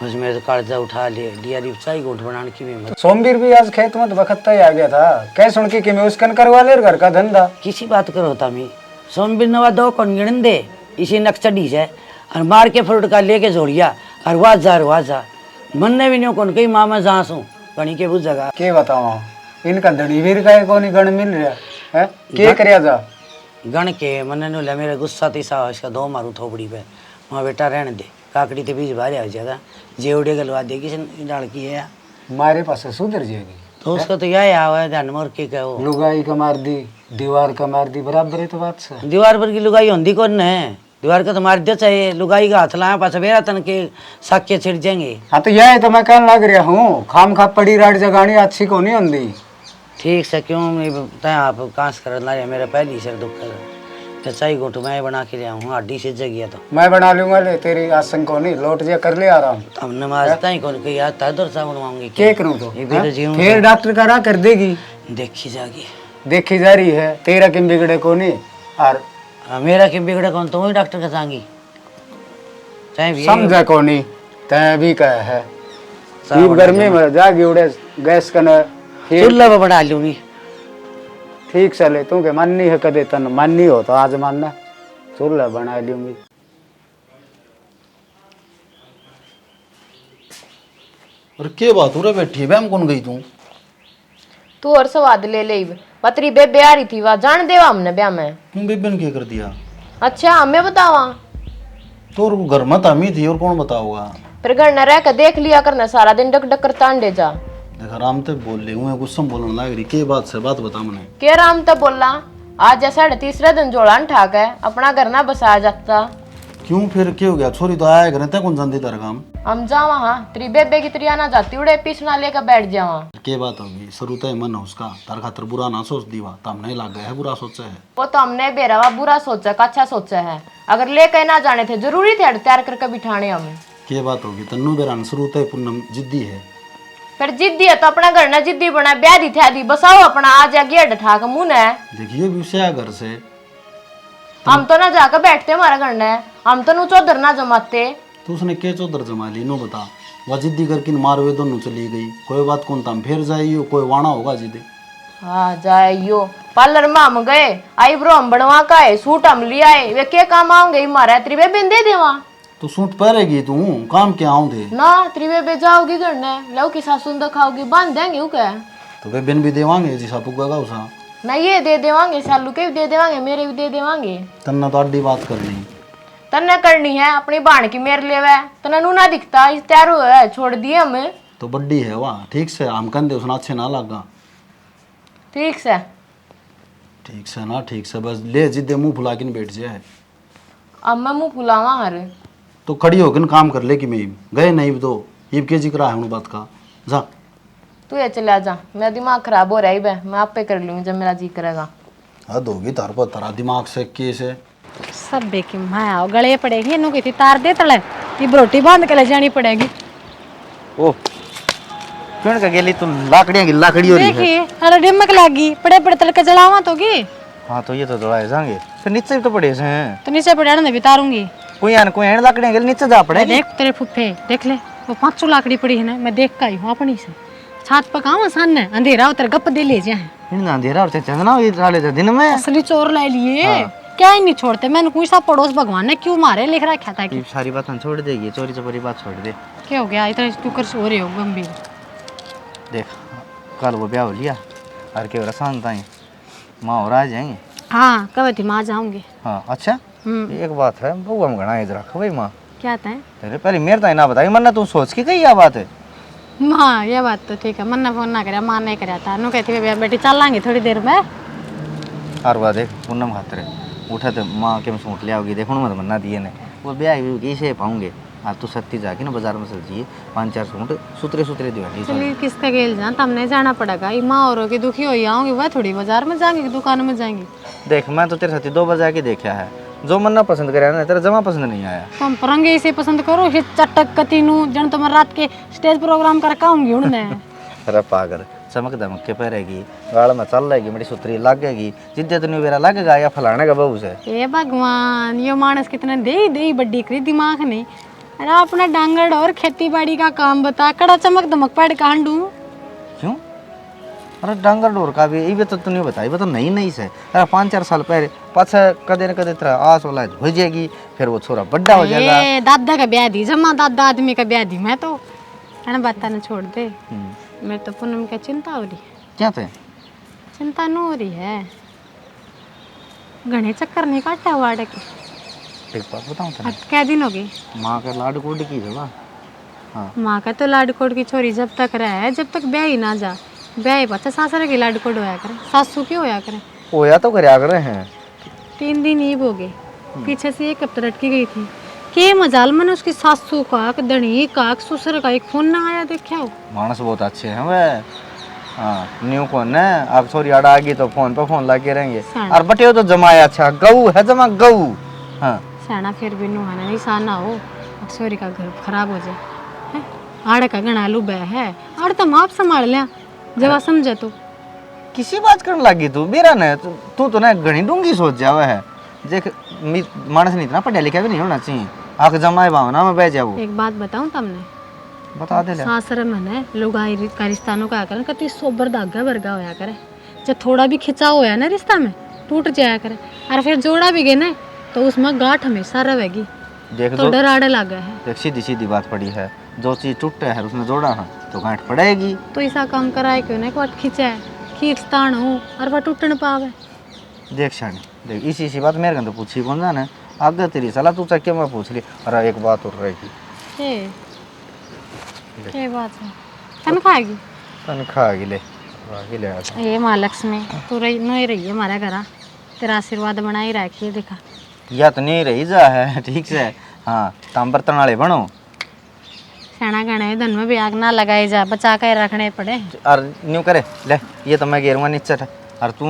Speaker 2: बस मेरे तो कागजा उठा लिया चाय गोट बनाने की भी।
Speaker 9: सोमवीर भी आज खेत में तो बखत्ता ही आ गया था, कह सुन के कि मैं उसकन करवा ले घर का धंधा।
Speaker 2: किसी बात करो तमें, सोमवीर नवा दो कौन गिन दे इसी नक्सडी से और मार के फ्रूट का लेके जोड़िया और वाजा मन ने भी नहीं कौन कही मामा जहाँ सू कहीं के बुझ जगह
Speaker 9: के बताओ इनका धड़ी वीर का कौन गण मिल रहा है के करया जा
Speaker 2: गण के मन ने मेरा गुस्सा तीसा इसका दो मारू थोपड़ी पे, वहाँ बेटा रहने दे काकड़ी के बीच बाहर आ जाएगा जेवड़े गलवा देगी डाल की है
Speaker 9: मारे पास सुधर जाएगी।
Speaker 2: तो उसका तो यही आवा है ध्यान मोर के कहो
Speaker 9: लुगाई का मार दी दीवार का मार दी बराबर है तो बात से।
Speaker 2: दीवार पर की लुगाई होंगी कौन है, दीवार का तो मार दिया चाहिए, लुगाई का हाथ लाया पास बेरा तन के साक्य छिड़ जाएंगे।
Speaker 9: हाँ तो यह तो मैं कहने लग रहा हूँ खाम खा पड़ी राट जगानी अच्छी को नहीं होंगी।
Speaker 2: ठीक से क्यों नहीं बताया आप कांस कर ला मेरा पहली सिर दुख कर तो चाय गोटू मैं बना के ले आऊँ हड्डी से जगिया तो
Speaker 9: मैं बना लूंगा ले तेरी आसन को नहीं लौट जा कर ले आ रहा हूँ।
Speaker 2: अब नमाज ही कौन कही आता है सा बनवाऊंगी
Speaker 9: क्या करूँ तो
Speaker 2: जीवन
Speaker 9: फिर डॉक्टर करा कर देगी
Speaker 2: देखी जागी
Speaker 9: देखी जा रही है तेरा किम बिगड़े को नहीं और
Speaker 2: मेरा किम बिगड़े कौन तो वही डॉक्टर का जाएंगी चाहे
Speaker 9: समझा को नहीं तय भी कह है गर्मी में जागी उड़े गैस का
Speaker 2: चूल्हा पे बना लूंगी।
Speaker 9: ठीक चले तू के माननी है कदे तन माननी हो तो आज मानना चूल्हा बना लूंगी।
Speaker 6: और के बात हो रे बैठी है कौन गई
Speaker 8: तू और स्वाद ले ले पतरी बेबे आ रही थी वह जान देवा हमने ब्याह में।
Speaker 6: क्यों बेबे ने क्या कर दिया?
Speaker 8: अच्छा हमें बतावा
Speaker 6: तो घर मत हम ही थी और कौन बताओगा।
Speaker 8: फिर घर न रह कर देख लिया करना सारा दिन डक डक कर तांडे जा।
Speaker 6: देखा राम तक बोल ले हूँ गुस्सा बोलने लग रही के बात से बात बता मैंने
Speaker 8: के राम तक बोला आज जैसा तीसरे दिन जोड़ान ठाक है अपना घर ना बसाया जाता।
Speaker 6: क्यों फिर क्या हो गया छोरी तो आया घर तक कौन जानती तेरा काम।
Speaker 8: हम जा वहाँ तेरी बेबे की त्रिया ना जाती उड़े पीछना लेकर बैठ जावा।
Speaker 6: के बात होगी शुरू तो मन है उसका तार खातर बुरा ना सोच दीवा तो हमने लग गया है बुरा सोचा है।
Speaker 8: वो तो हमने बेरवा बुरा सोचा का अच्छा सोचा है अगर लेकर ना जाने थे जरूरी थे तैयार करके बिठाने हमें।
Speaker 6: के बात होगी तन्नू बेरा शुरू तो पूनम जिद्दी है
Speaker 8: फिर जिद्दी है तो अपना घर ना जिद्दी बना ब्याह दी थे बसाओ अपना आ जा गेट ठाक मुंह है।
Speaker 6: देखिए भी उसे घर से
Speaker 8: हम तो ना जाकर बैठते हमारा घर ने हम तो नु चौधर ना जमाते।
Speaker 6: तो उसने के चौधर जमा ली नो बता वह जिद्दी करके मारवे दोनों चली गई कोई बात कौन था फिर जाइयो कोई वाणा होगा जिदे।
Speaker 8: हाँ जाइयो पार्लर में हम गए आईब्रो हम बनवा का है सूट हम लिया है वे के काम आऊंगे मारा त्रिवे बिन दे देवा
Speaker 6: तो सूट पहरेगी तू काम क्या आऊं थे
Speaker 8: ना त्रिवे बे जाओगी घर ने लो की सासुन दिखाओगी बांध देंगे ऊ क्या
Speaker 6: तो वे बिन भी देवांगे जी सापुगा उसा
Speaker 8: ना ये दे देवांगे सालू के भी दे देवांगे मेरे भी दे देवांगे।
Speaker 6: तन्ना तो अड्डी बात करनी
Speaker 8: तन्ने करनी है अपनी बाण की मेरे लेवे तना नू ना दिखता इस तैयार हुआ है छोड़ दिए हमें
Speaker 6: तो बड्डी है वहाँ ठीक से हम कंधे उसना अच्छे ना लगा
Speaker 8: ठीक से
Speaker 6: ना ठीक से बस ले जिद्दे मुंह फुला के बैठ जाए
Speaker 8: अब मैं मुंह फुलावा हर
Speaker 6: तो खड़ी होकर काम कर ले कि मैं गए नहीं तो ईब के जिक्र है बात का जा
Speaker 8: तू ये चला जा मेरा दिमाग खराब हो रहा है बे मैं आप पे कर लूंगी जब मेरा जी करेगा।
Speaker 6: हद होगी तार पर तारा दिमाग से कैसे
Speaker 7: सब बेकी माया गले पड़ेगी इन्हों की तार दे तले ये रोटी बांध के ले जानी पड़ेगी।
Speaker 6: ओ क्यों का गेली तुम लाकड़ियां की लाकड़ी हो रही है।
Speaker 7: देखिए अरे डिमक लागी पड़े पड़े तड़के जलावा तो की
Speaker 6: हाँ तो ये तो दौड़ाए जाएंगे फिर नीचे भी तो पड़े हैं।
Speaker 7: तो नीचे पड़े ना बितारूंगी।
Speaker 6: कोई आन कोई लाकड़ियां गेली नीचे जा पड़े।
Speaker 7: देख तेरे फुफ्फे देख ले वो 500 लाकड़ी पड़ी है ना मैं देख का आई हूँ अपनी से छात पर कहाँ सन है अंधेरा उतर गप दे ले जाए
Speaker 6: इन अंधेरा और चंदना ये डाले थे दिन में
Speaker 7: असली चोर ले लिए क्या ही नहीं छोड़ते मैंने कोई सा पड़ोस भगवान ने क्यों मारे लिख रखा था कि
Speaker 6: ये सारी बात हम छोड़ देगी चोरी चोरी बात छोड़ दे।
Speaker 7: क्या हो गया इतना तू कर हो रहे हो गंभीर।
Speaker 6: देख कल वो ब्याह हो लिया और के शांत आई माँ और आ जाएंगे।
Speaker 7: हाँ कब थी माँ जाऊंगी।
Speaker 6: हाँ अच्छा एक बात है बहू हम घना इधर रखो भाई माँ
Speaker 7: क्या था
Speaker 6: तेरे पहले मेरे तो ना बताई मन्ना तू सोच के कही यह बात है।
Speaker 7: हाँ ये बात तो ठीक है मन्ना फोन ना करे माँ नहीं कराया था नु कहती बेटी चल लांगे थोड़ी देर में।
Speaker 6: और बात देख पूनम खातर उठा तो माँ के सूट ले आओगी देखो मत मन्ना दिए ने वो ब्याह कैसे पाऊंगे। हाँ तू सत्ती जाके ना बाजार में सब्जी 5-4 सूट सुतरे सुतरे दिवाली
Speaker 7: चलिए किसका गेल जान तमने जाना पड़ेगा ये माँ और की दुखी हो आऊंगी वह थोड़ी बाजार में जाएंगे दुकान में जाएंगे।
Speaker 6: देख मैं तो तेरे साथी 2 बजे आके देखा है जो मन्ना पसंद करे ना तेरा जमा पसंद नहीं आया।
Speaker 7: तुम परंगे इसे पसंद करो ये चटक कतीनू जन तुम रात के स्टेज प्रोग्राम कर काऊंगी उड़ने।
Speaker 6: अरे पागल चमक दमक के पहरेगी गाड़ में चल रहेगी मेरी सुतरी लगेगी जिद्दे तो मेरा लगेगा या फलाने का बहू से।
Speaker 7: ये भगवान ये मानस कितने दे बड्डी करी दिमाग नहीं। अरे अपना डांगड़ और खेती बाड़ी का काम बता कड़ा चमक दमक पड़ कांडू
Speaker 6: क्यों। अरे डांगर डोर का भी ये तो तूने बताई वो तो नहीं से अरे 5-4 साल पहले पाछा कदे न कदे तेरा आस वाला हो जाएगी फिर वो छोरा बड्डा हो जाएगा।
Speaker 7: दादा का ब्याह दी जमा दादा आदमी का ब्याह दी मैं तो है ना बात ना छोड़ दे। मेरे तो पूनम क्या चिंता हो रही है।
Speaker 6: क्या थे
Speaker 7: चिंता न हो रही है घने चक्कर नहीं काटा वाड़े के।
Speaker 6: एक बात बताऊं तेरे
Speaker 7: क्या दिन हो गई
Speaker 6: माँ का लाड कोड की जगह। हाँ
Speaker 7: माँ का तो लाडकोट की छोरी जब तक रहे जब तक ब्याह ही ना जा ब्याह बच्चा सासरे की लाडकोट होया करे सासू क्यों होया करे।
Speaker 6: होया तो करे आगे हैं
Speaker 7: 3 दिन ईब हो गए पीछे से एक हफ्ता लटकी गई थी के मजाल मैंने उसकी सासू का दणी का ससुर का एक फोन ना आया देखा हो।
Speaker 6: मानस बहुत अच्छे हैं वे। हाँ न्यू कौन है अब सॉरी अड़ा आ गई तो फोन पे फोन लगे रहेंगे और बटे तो जमाया अच्छा गऊ है जमा गऊ। हाँ
Speaker 7: साना फिर भी नुहाना नहीं साना हो सॉरी का घर खराब हो जाए आड़ का गणा लुबे है आड़ तो माप संभाल लिया जब समझे तो
Speaker 6: किसी बात करने लगी तू मेरा न तू तो ना घनी डूंगी सोच जावा है देख मानस नहीं इतना पढ़ा लिखा भी नहीं होना चाहिए आख जमाए भावना में बह जाओ।
Speaker 7: एक बात बताऊं तुमने
Speaker 6: बता दे
Speaker 7: सासर में ने लोग का रिश्तानों का आकर कति सोबर धागा वर्गा होया करे जब थोड़ा भी खिंचाव होया ना रिश्ता में टूट जाया करे और फिर जोड़ा भी गए ना तो उसमें गांठ हमेशा रहेगी।
Speaker 6: देख
Speaker 7: तो डर आड़े लगा है
Speaker 6: देख सीधी सीधी बात पड़ी है जो चीज टूटे है उसने जोड़ा है तो गांठ पड़ेगी।
Speaker 7: तो ऐसा काम कराए क्यों ना वट खिंचा है खींच ताण हो और वह टूट न पावे।
Speaker 6: देख शानी देख इसी बात मेरे को तो पूछी कौन जाने आगे तेरी सलाह तू चक्के में पूछ ली। अरे एक बात और रहेगी
Speaker 7: क्या बात है तन खाएगी
Speaker 6: तनख्वाह ले
Speaker 7: ये माँ लक्ष्मी तू रही नहीं रही है हमारे घर तेरा आशीर्वाद बना ही रखिए देखा
Speaker 6: या तो नहीं रही जा है ठीक से। हाँ ताम बर्तन वाले बनो
Speaker 7: सेना गणे धन में भी आग ना लगाई जा बचा कर रखने पड़े।
Speaker 6: और न्यू करे ले ये तो मैं गेरूंगा नीचे और तू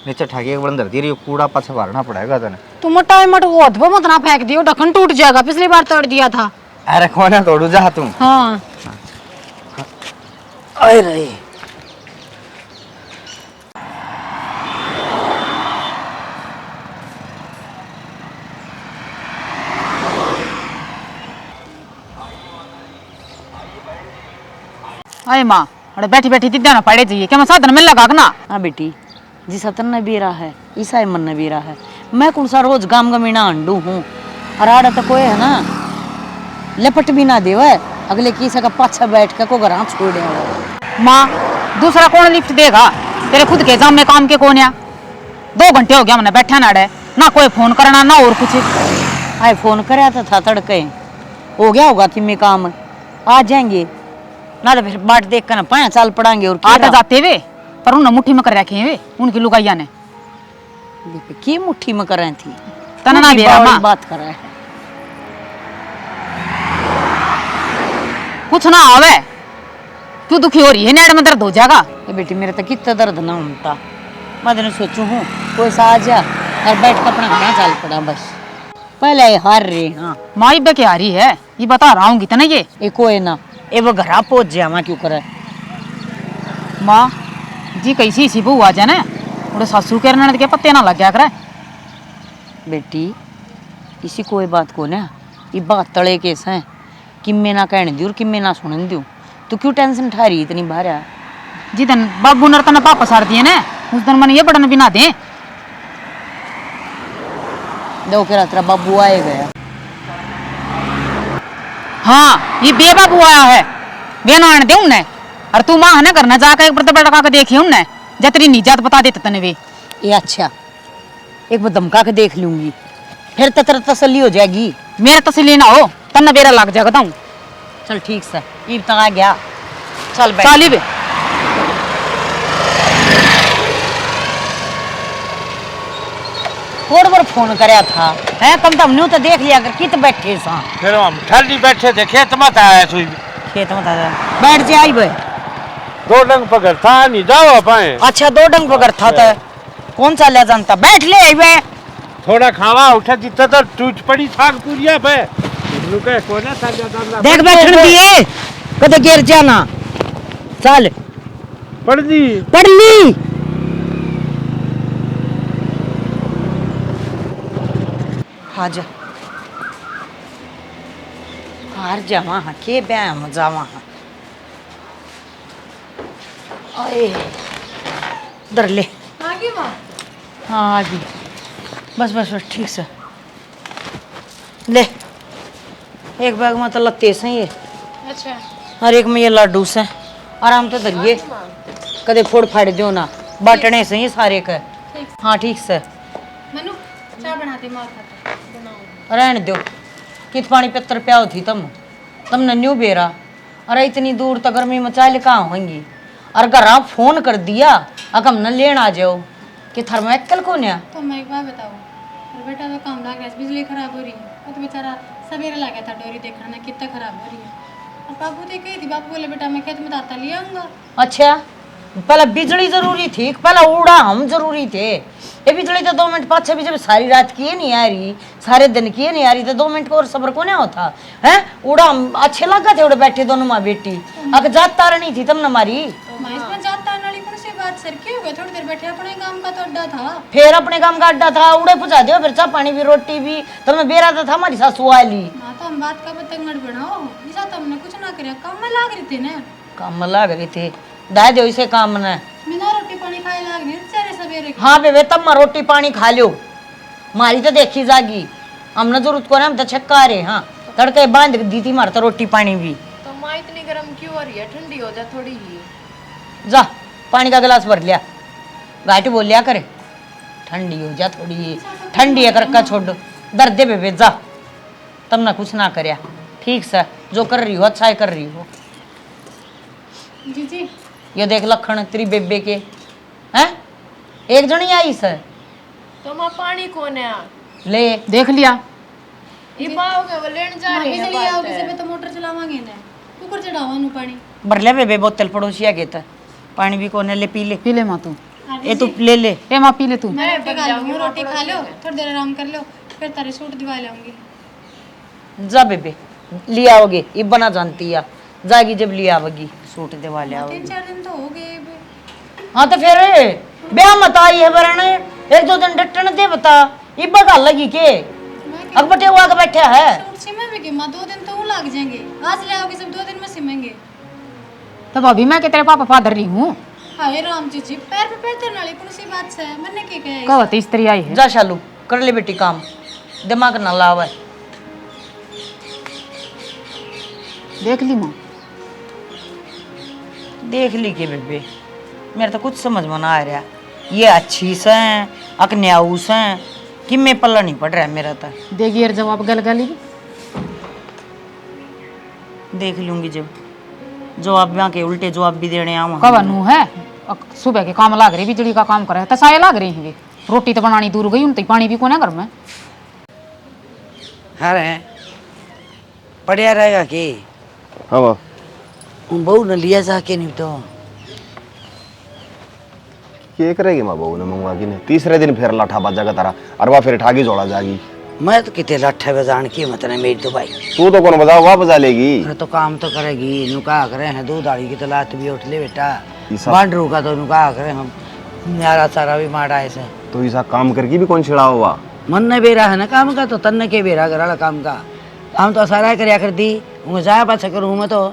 Speaker 6: नीचे ठाके एक बंदर दी रही कूड़ा पाछे भरना पड़ेगा तने।
Speaker 7: तू मोटा मट वो अधबो मत ना फेंक दियो ढक्कन टूट जाएगा पिछली बार तोड़ दिया था।
Speaker 6: अरे कौन है तोड़ू जा तू।
Speaker 7: हाँ
Speaker 6: आए रही
Speaker 1: अरे माँ अरे बैठी बैठी दिद्या ना पड़े चाहिए क्या मैं साधन मिल लगा ना।
Speaker 4: हाँ बेटी जी सतन ने बीरा है ईसा मन ने बीरा है मैं कौन सा रोज गाम गमीना अंडू हूँ और आड़ा तो कोई है ना लपट भी ना देवे अगले किसी का पाछा बैठ के को घर छोड़ दे।
Speaker 1: माँ दूसरा कौन लिफ्ट देगा तेरे खुद के जाम में काम के कौन या 2 घंटे हो गया मैंने बैठा ना डे ना कोई फोन करना ना और कुछ।
Speaker 4: आए फोन कराया तो था तड़के हो गया होगा कि मैं काम आ जाएंगे ना तो फिर बाट देख कर ना पाया चाल पड़ांगे और
Speaker 1: आटा जाते वे पर उन्हें मुट्ठी में कर रखे वे उनकी लुगाइया ने
Speaker 4: की मुट्ठी में कर रही थी
Speaker 1: तना ना दे रहा
Speaker 4: बात कर रहा है
Speaker 1: कुछ ना आवे तू दुखी हो रही है नेड़ में दर्द हो जाएगा।
Speaker 4: बेटी मेरे तो कितना दर्द ना होता मैं तो सोचू हूँ कोई सा आ जा और बैठ कर अपना खाना चाल पड़ा बस पहले हार रही। हाँ
Speaker 1: माँ इब्बे की आ रही है ये बता रहा हूँ कितना ये
Speaker 4: कोई ना ए वो घरा पहुंच जा वहां क्यों करे
Speaker 1: माँ जी कैसी सी बहू आ जाए ना उड़े सासू के ननद के पत्ते ना लग गया करे।
Speaker 4: बेटी इसी कोई बात को ना ये बात तले केस है किम्मे ना कहने दी और किम्मे ना सुनने दी तू क्यों टेंशन ठा रही इतनी बाहर आ
Speaker 1: जिदन बाबू नर तना पापा सार दिए ना उस दिन मन ये बड़न भी ना दे।
Speaker 4: दो के तेरा बाबू आए गया
Speaker 1: हाँ ये बेबाबू आया है बेना आने दे उन्हें और तू माँ है ना करना जाकर एक बड़ा का देखी उन्हें जतरी निजात बता देते तने वे।
Speaker 4: ये अच्छा एक बार धमका के देख लूंगी फिर तो तेरा तसल्ली हो जाएगी।
Speaker 1: मेरा तसली ना हो तन्ना बेरा लग जाएगा ताऊ।
Speaker 4: चल ठीक से ईब तक आ गया चल बैठ
Speaker 1: चाली बे
Speaker 4: थोड़ा बार फोन करया था है कम तो हमने तो देख लिया कर कित बैठे सा
Speaker 5: फिर हम ठंडी बैठे थे खेत मत आया सुई
Speaker 4: खेत में था बैठ जा आई बे
Speaker 5: 2 डंग पकड़ था नहीं जाओ पाए।
Speaker 4: अच्छा 2 डंग पकड़ था तो कौन सा ले जानता बैठ ले आई बे
Speaker 5: थोड़ा खावा उठा जितना तो टूट पड़ी थाक पूरिया पे लुके कोना साजा दादा
Speaker 4: देख बैठन दिए कदे गिर जाना चल
Speaker 5: पड़ दी
Speaker 4: पढ़ ली हाजा हार जावा हाँ के बैम जावा हाँ आए दर ले
Speaker 7: आगे माँ
Speaker 4: हाँ आ गई बस बस बस ठीक से ले एक बैग में तो लत्ते से ये
Speaker 7: अच्छा
Speaker 4: और एक में ये लड्डू से आराम तो धरिए कदे फोड़ फाड़ दो ना बाटने से ही सारे का हाँ ठीक से
Speaker 7: मनु चाय बनाती माँ खाता बनाओ
Speaker 4: रहने दो कित पानी पत्तर प्याओ थी तुमने न्यू बेरा अरे इतनी दूर तक गर्मी मचाले कहाँ होंगी और घर फोन कर दिया अगर हम न लेन आ जाओ कि थर्मोकल को न्या
Speaker 7: तो मैं एक बात बताऊँ और बेटा तो काम लग गया बिजली खराब हो रही है और तो बेचारा सवेरे लगा था डोरी देखना कितना खराब हो रही है और बाबू तो कही थी बाबू बोले बेटा मैं खेत में दाता ले आऊंगा।
Speaker 4: अच्छा पहले बिजली जरूरी थी पहले उड़ा हम जरूरी थे ये बिजली तो 2 मिनट पाँच भी जब सारी रात की नहीं आ रही सारे दिन की नहीं आ रही तो 2 मिनट को और सब्र को नहीं होता है उड़ा अच्छे लगा थे उड़े बैठे दोनों माँ बेटी अगर जात तारनी थी तुमने मारी
Speaker 7: मैं इसमें जाता नाली कौन सी बात सर क्यों हो गया थोड़ी देर बैठे अपने काम का तो अड्डा था
Speaker 4: फिर अपने काम का अड्डा था उड़े पहुंचा दियो फिर चाह पानी भी रोटी भी तुमने बेरा तो था हमारी सासू वाली
Speaker 7: हाँ तो हम बात का पतंगड़ बनाओ ऐसा तो हमने कुछ ना कराया काम में लाग रही थी ना
Speaker 4: काम लग रही थी दाय दो इसे काम ने
Speaker 7: बिना रोटी पानी खाए लाग रही बेचारे सवेरे की।
Speaker 4: हाँ बेबे तब मैं रोटी पानी खा लो मारी तो देखी जागी हमने जरूरत को ना हम तो छक्का रहे हाँ तड़के बांध दी थी मार तो रोटी पानी भी
Speaker 8: तो माँ इतनी गर्म क्यों हो रही है ठंडी हो जा थोड़ी ही
Speaker 4: जा पानी का गिलास भर लिया घाटी बोल लिया करे ठंडी हो जा थोड़ी ठंडी है करका छोड़ दो दर्द दे बेबे जा तुमने कुछ ना करया ठीक से जो कर रही हो अच्छा ही कर रही हो
Speaker 7: जी जी
Speaker 4: ये देख लखन तेरी बेबे के हैं एक जनी आई सर
Speaker 8: तो माँ पानी कौन है
Speaker 4: ले
Speaker 1: देख लिया
Speaker 8: ये पाओगे वो लेने जा रही है
Speaker 7: बिजली आओगे से तो मोटर चलावांगे ना कुकर चढ़ावा नु पानी
Speaker 4: भर ले बेबे बोतल पड़ोसिया के था पानी भी कोने ले
Speaker 1: पी ले माँ तू
Speaker 4: ये तू ले ले
Speaker 1: ए माँ पी ले तू
Speaker 7: मैं रोटी खा लूंगी रोटी खा लो थोड़ी देर आराम कर लो फिर तारे सूट दिवा लाऊंगी।
Speaker 4: जा बेबे ले आओगे ये बना जानती है जागी जब ले आओगी सूट दिवा ले आओगी
Speaker 7: 3-4 दिन तो हो गए बे।
Speaker 4: हाँ तो फिर ब्याह मत आई है बरने 1-2 दिन डटन दे बता ये बगा लगी के अब बटे हुआ के बैठा है
Speaker 7: सूट सिमे भी के मां 2 दिन तो वो लग जाएंगे आज ले आओगे सब 2 दिन में सिमेंगे।
Speaker 1: तब अभी मैं के तेरे पापा फादर रही हूँ
Speaker 7: हाय राम जी जी पैर पे पैर धरने वाली कौन सी बात से है मैंने क्या कहा
Speaker 1: कहत स्त्री आई है
Speaker 4: जा शालू कर ले बेटी काम दिमाग ना लावा
Speaker 1: देख ली माँ
Speaker 4: देख ली के बेबे मेरे तो कुछ समझ में ना आ रहा ये अच्छी से अकन्याऊ से कि मैं पल्ला नहीं पड़ रहा है मेरा तो
Speaker 1: देगी यार जवाब गल गली
Speaker 4: देख लूंगी जब जवाब यहाँ के उल्टे जवाब भी देने आऊँ
Speaker 1: कब नू है सुबह के काम लाग रही बिजली का काम करे तसाए लाग रही है रोटी तो बनानी दूर गई उन तो पानी भी कोने घर में
Speaker 2: अरे पढ़िया रहेगा कि
Speaker 3: हाँ माँ
Speaker 2: बहू ने लिया जाके नहीं तो
Speaker 3: ये करेगी माँ बहू ने मंगवा की ने तीसरे दिन फिर लाठा बाजा का तारा अरवा फिर ठागी जोड़ा जागी
Speaker 2: मैं तो कितने लट्ठे बजान की मत ने मेरी तो भाई।
Speaker 3: तू तो कौन बजाओ वाह बजा लेगी।
Speaker 2: अरे तो काम तो करेगी नुका करे हैं दूध दाड़ी की तो लात भी उठ ले बेटा
Speaker 3: ये सब-
Speaker 2: बांडरू का तो नुका करे हम न्यारा सारा भी मारा ऐसे
Speaker 3: तो ऐसा काम करके भी कौन छिड़ा हुआ।
Speaker 2: मन ने बेरा है ना काम का तो तन्ने के बेरा करा काम का काम तो सारा करया कर दी हूँ जाया पाछा करूँ मैं तो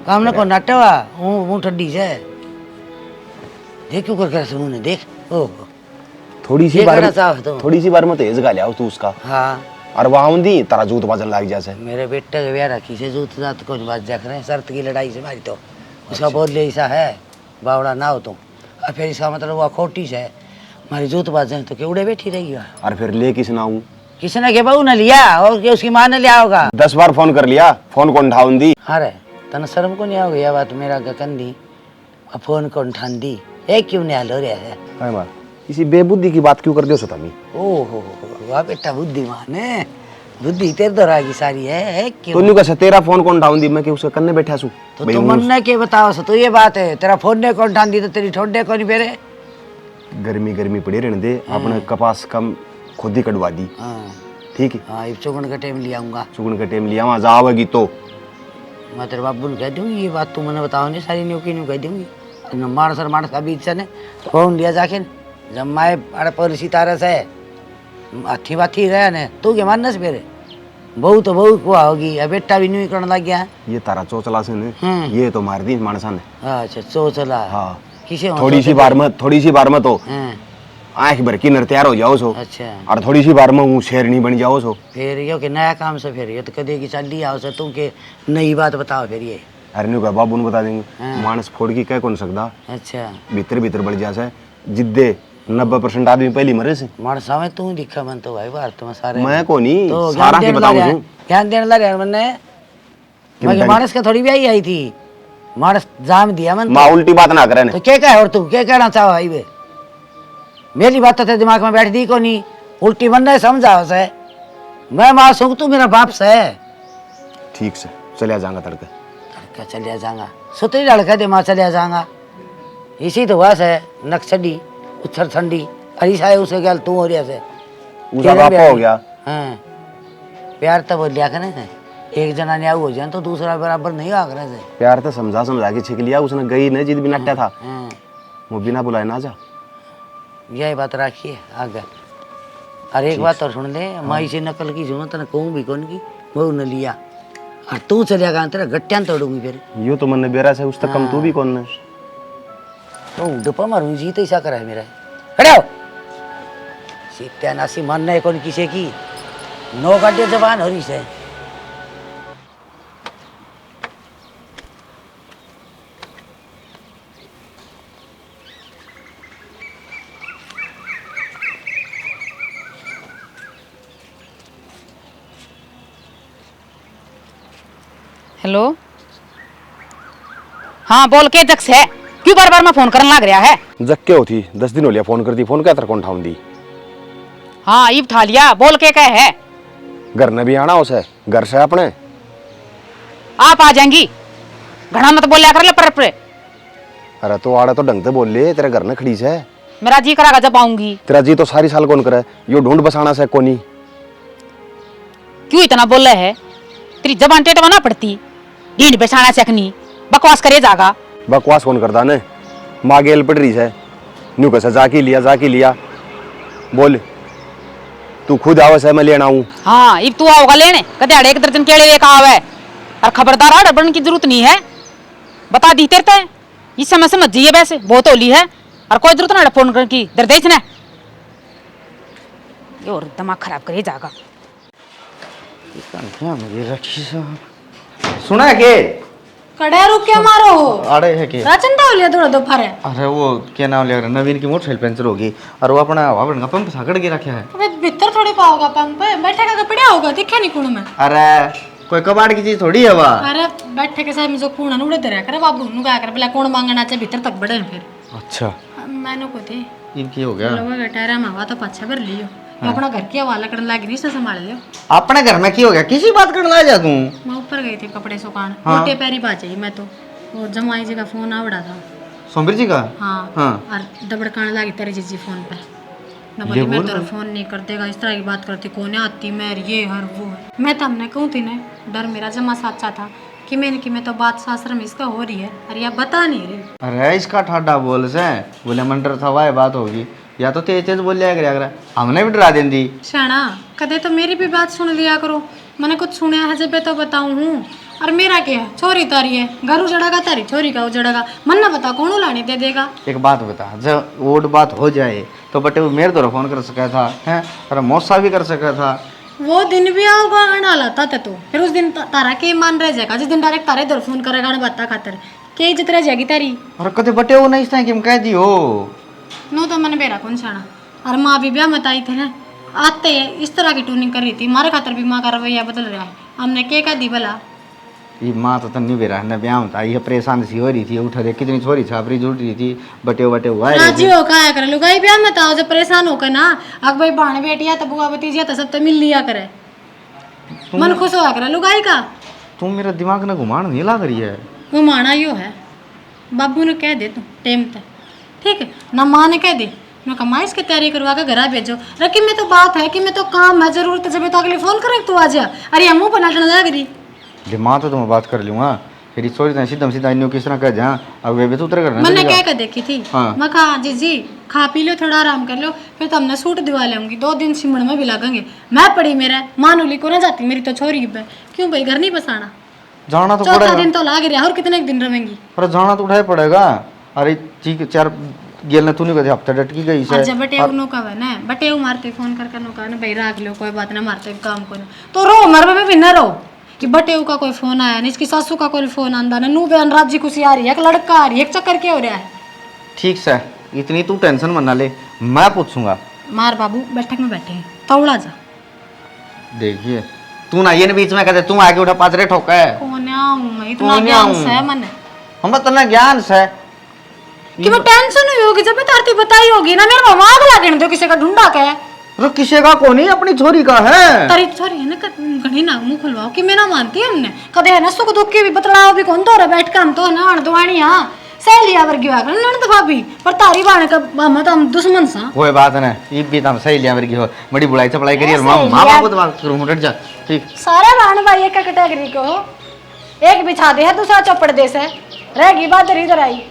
Speaker 2: काम ने को नाटवा हूँ ठड्डी से देख क्यों कर सुन ने देख ओह
Speaker 3: थोड़ी सी
Speaker 2: ये
Speaker 3: बार
Speaker 2: करना चाहो तो।
Speaker 3: थोड़ी सी बार में तेज गा लिया तू उसका।
Speaker 2: हाँ
Speaker 3: और वहां दी तारा जूत बाजन लाग जैसे।
Speaker 2: मेरे बेटे के ब्याह रखी से जूत जात को बात देख रहे हैं शर्त की लड़ाई से मारी तो उसका बोल ले ऐसा है बावड़ा ना हो तुम और फिर इसका मतलब वो खोटी से हमारी जूत बाजें तो केवड़े बैठी रही है
Speaker 3: और फिर ले किस ना हूँ
Speaker 2: किसने के बहू ने लिया और के उसकी माँ ने लिया होगा
Speaker 3: 10 बार फोन कर लिया फोन कौन उठाउन दी।
Speaker 2: अरे तन शर्म को नहीं आओगे यह बात मेरा गकन दी और फोन को उठान दी एक क्यों नहीं हाल हो रहा है
Speaker 3: है मां इसी बेबुद्धि की बात क्यों कर दियो सतमी।
Speaker 2: ओहो वाह बेटा बुद्धिमान है बुद्धि तेरे दौरा की सारी है क्यों
Speaker 3: तूने कैसे तेरा फोन कौन उठाउन दी मैं कि उसके कन्ने बैठा सू।
Speaker 2: तो तुम मन के बताओ सो तो ये बात है तेरा फोन ने कौन ठान दी तो तेरी ठोडे को नहीं फेरे
Speaker 3: गर्मी गर्मी पड़ी रहने दे अपने कपास कम खुद ही कटवा दी।
Speaker 2: हाँ
Speaker 3: ठीक है
Speaker 2: हाँ चुगन का टाइम ले आऊंगा
Speaker 3: चुगन का टाइम लिया वहां जाओगी तो
Speaker 2: मैं तेरे बाबू ने कह दूंगी ये बात तू मैंने बताओ नहीं सारी न्यू की न्यू कह दूंगी मानस का बीच से ने फोन लिया जाके जब माए अरे पॉलिसी तारा से अच्छी बात ही रहा ने तू के मानस फेरे बहू तो बहू को होगी अब बेटा भी न्यू करने लग गया
Speaker 3: ये तारा चोचला से ने ये तो मार दी मानसा ने।
Speaker 2: अच्छा सोचला
Speaker 3: हाँ
Speaker 2: किसे
Speaker 3: थोड़ी सी बार में तो आंख भर की नर तैयार हो जाओ सो
Speaker 2: अच्छा
Speaker 3: और थोड़ी सी बार में हूँ शेरनी बन जाओ सो
Speaker 2: फिर यो के नया काम से फिर ये तो कदे की चल लिया हो तुम के नई बात बताओ फिर ये
Speaker 3: अरे का बाबू ने बता देंगे मानस फोड़ की कह कौन सकता
Speaker 2: अच्छा
Speaker 3: भीतर भीतर बढ़ जा से जिद्दे 90% आदमी पहली मरे से
Speaker 2: मानसा में तू दिखा मन तो भाई बार तुम सारे
Speaker 3: मैं को नहीं
Speaker 2: तो
Speaker 3: सारा के बताऊं
Speaker 2: ज्ञान देने लग रहा मैंने मैं मानस का थोड़ी भी आई थी मानस जाम दिया मन
Speaker 3: माँ उल्टी बात ना करे
Speaker 2: तो क्या कहे और तू क्या कहना चाहो भाई वे मेरी बात तो तेरे दिमाग में बैठ दी को नहीं उल्टी मन ने समझाओ से मैं मासूम तू मेरा बाप से
Speaker 3: ठीक से चलिया जाऊंगा तड़के
Speaker 2: लड़का चलिया जाऊंगा सुतरी लड़का दे माँ चलिया जाऊंगा इसी तो बस है नक्सडी उछर ठंडी हरीशा है उसे गल तू हो रहा से
Speaker 3: उसका बापा हो गया।
Speaker 2: हाँ प्यार तो बोल लिया करे एक जना ने हो जाए तो दूसरा बराबर नहीं आ रहा से
Speaker 3: प्यार तो समझा के छिक लिया उसने गई नहीं जिद बिना अट्टा था वो बिना बुलाए ना जा
Speaker 2: यही बात रखिए आगे और एक बात और सुन ले माई से नकल की सुनो तो कहूँ भी कौन की वो न लिया और तू चलिया गा तेरा गट्टियान तोड़ूंगी फिर
Speaker 3: यो तो मन बेरा से उस तक कम तू भी कौन ने
Speaker 2: तो डुपा मारूंगी जीत ऐसा करा है मेरा खड़े हो सीत्या नासी मन नहीं कौन किसे की नो गाड़िया जबान हो रही से
Speaker 1: हेलो हाँ बोल के जक्स है क्यों बार बार मैं फोन करने लग रहा है।
Speaker 3: जक्के होती 10 दिन हो लिया फोन कर दी फोन क्या तेरे कौन ठाउन दी।
Speaker 1: हाँ ईब ठा लिया बोल के क्या है।
Speaker 3: घर ने भी आना उसे घर से अपने
Speaker 1: आप आ जाएंगी घना मत बोलिया कर ले पर
Speaker 3: अरे तो आड़ा तो ढंग से बोल ले तेरे घर ने खड़ी से
Speaker 1: मेरा जी करागा जब आऊंगी।
Speaker 3: तेरा जी तो सारी साल कौन करे यो ढूंढ बसाना से कोनी
Speaker 1: क्यों इतना बोल रहे है तेरी जबान टेटवा ना पड़ती ढींड बेसाना सकनी बकवास करे जागा।
Speaker 3: बकवास कौन करता ने माँ गेल पड़ रही है न्यू कैसे जाके लिया बोल तू खुद आवे से मैं लेना हूँ।
Speaker 1: हाँ इब तू आओगा लेने कदे एक दर्जन केले लेकर आवे और खबरदार आ डबन की जरूरत नहीं है बता दी तेरे ते इस समय समझ जाइए वैसे बहुत होली है और कोई जरूरत ना फोन कर की दर्देश ने ये और दिमाग खराब करे जागा।
Speaker 6: सुना है के
Speaker 7: कड़ा रुक के मारो
Speaker 6: आड़े है के
Speaker 7: राचन तो लिया थोड़ा दोपहर है।
Speaker 6: अरे वो क्या नाम ले नवीन की मोटरसाइकिल पंचर होगी और वो अपना हवा का पंप साकड़ के रखा है।
Speaker 7: अबे भीतर थोड़ी पाओगा पंप बैठे का पड़ा होगा दिखे नहीं कूड़ में।
Speaker 6: अरे कोई कबाड़ की चीज थोड़ी है वह।
Speaker 7: अरे बैठे के साथ में जो कूड़ा उड़े दे करे बाबू नु क्या कर बोला कौन मांगना चाहिए भीतर तक बढ़े फिर।
Speaker 6: अच्छा
Speaker 7: मैंने को थी
Speaker 6: इनकी हो गया
Speaker 7: लोग बेटा रे हवा तो पाछा भर लियो अपना घर की हवाला करने लगी रही से संभाल लियो।
Speaker 6: अपने घर में की हो गया किसी बात करने लगा जा तू।
Speaker 7: मैं ऊपर गई थी कपड़े सुखाने
Speaker 6: हाँ।
Speaker 7: मोटे पैरी बाजे मैं तो और जमाई जी का फोन आवड़ा था
Speaker 6: सोमवीर जी का
Speaker 7: हाँ
Speaker 6: हाँ।
Speaker 7: और दबड़काने लगी तेरी जीजी फोन पे ना बोली मैं तेरा फोन नहीं कर देगा, इस तरह की बात करती, कौन आती मैं ये हर वो है। मैं तो हमने कहूँ थी ना, डर मेरा जमा साचा था कि मैं तो बात शास्त्र में इसका हो रही है, अरे आप बता नहीं रही।
Speaker 6: अरे इसका ठाडा बोल से बोले मंडर था वाह बात होगी, या तो तेज तेज बोल लिया कर, हमने भी डरा देंगी।
Speaker 7: शाना कदे तो मेरी भी बात सुन लिया करो, मैंने कुछ सुना है जब तो बताऊं हूँ। और मेरा क्या है, छोरी तारी है, घर उजड़ेगा तारी छोरी का उजड़ेगा, मन ना बता कौन लाने दे देगा।
Speaker 6: एक बात बता, जब वोट बात हो जाए तो बटे वो मेरे द्वारा फोन कर सका था, हैं और मौसा भी कर सका था।
Speaker 7: वो दिन भी आओगा गाना लाता था तो फिर उस दिन तारा के मान रह जाएगा, जिस दिन डायरेक्ट तारे दर फोन करेगा गाना बाता खातर के इज्जत रह जाएगी तारी।
Speaker 6: और कदे बटे वो नहीं था कि हम कह दी हो
Speaker 7: नो तो मैंने बेरा कौन छाना। और माँ भी ब्याह मत आई थे ना, आते इस तरह की टूनिंग कर रही थी, मारे खातर भी माँ का रवैया बदल रहा है। हमने क्या कह दी भला,
Speaker 6: ये माँ तो नहीं बेरा न ब्याह था, ये परेशान सी हो रही थी, उठा दे कितनी छोरी छापरी जुट रही थी, बटे बटे हुआ
Speaker 7: राजी हो कहा करे लुगाई ब्याह मत आओ, जब परेशान होकर ना अग भाई बाण बेटिया तो बुआ भतीजिया तो सब तो मिल लिया करे, मन खुश होया करे लुगाई का।
Speaker 6: तुम मेरा दिमाग ना घुमान नहीं ला रही है।
Speaker 7: घुमाना यो है, बाबू ने कह दे तू टेम तक, ठीक है ना, माँ ने कह दे मैं कमाइश की तैयारी करवा के घर भेजो। रकी में तो बात है कि मैं तो काम है, जरूरत है, जब तो अगले फोन करे तू आ जा, अरे हम मुँह पर नाचना लग रही
Speaker 6: दिमाग तो मैं बात कर लूँगा, फिर सोचते सीधा सीधा इन किस तरह कह जा, अब वे भी तो उतर करना।
Speaker 7: मैंने क्या कर देखी थी,
Speaker 6: हाँ।
Speaker 7: मैं कहा जी खा पी लो, थोड़ा आराम कर लो, फिर तो हमने सूट दिवा लेंगी, 2 दिन सिमण में भी लगेंगे। मैं पड़ी मेरा मानूली को ना जाती, मेरी तो छोरी है, क्यों भाई घर नहीं बसाना,
Speaker 6: जाना तो
Speaker 7: चौथा
Speaker 6: पड़ेगा।
Speaker 7: दिन तो लाग रहा, और कितने दिन रहेंगी।
Speaker 6: अरे जाना तो उठाए पड़ेगा। अरे ठीक 4 गेल ने तूने कदे हफ्ता डटकी गई से।
Speaker 7: अच्छा बटे नो का है ना, बटे मारते फोन करके नो का ना भाई राख लो, कोई बात ना, मारते काम को तो रो मर में भी न रो कि बटे का कोई फोन आया, नहीं इसकी सासू का कोई फोन आंदा ना, नू बहन राजी खुशी आ रही है, एक लड़का आ रही है, एक चक्कर क्या हो रहा है।
Speaker 6: ठीक से इतनी तू टेंशन मना ले, मैं पूछूंगा।
Speaker 7: मार बाबू बैठक में बैठे हैं, तौड़ा जा।
Speaker 6: देखिए तू ना ये न बीच में कहते तू आगे उठा पाथरे ठोका है।
Speaker 7: कौन आऊं इतना ज्ञान से मन
Speaker 6: हम तना ज्ञान से
Speaker 7: कि मैं टेंशन हुई होगी जब तारती बताई होगी ना, मेरा दिमाग लागे न दो किसी का ढूंढा के।
Speaker 6: अरे किसी का को नहीं, अपनी छोरी का है।
Speaker 7: तारी छोरी है ना, घणी ना मुंह खुलवाओ कि मैं ना मानती हमने कदे है ना, सुख दुख के भी बतलाओ भी कौन तो रहा बैठ के, हम तो ना अणदवाणी हां सहेलिया वर्गी आ गन ननद भाभी, पर तारी बाण का हम तो हम दुश्मन सा।
Speaker 6: कोई बात ना, ये भी तम सहेलिया वर्गी हो, बड़ी बुलाई चपलाई करिए, मां बाप को बात करूं हट जा। ठीक
Speaker 7: सारे बाण भाई एक कैटेगरी को हो, एक बिछा दे है, दूसरा चौपड़ दे से रहेगी बात इधर आई।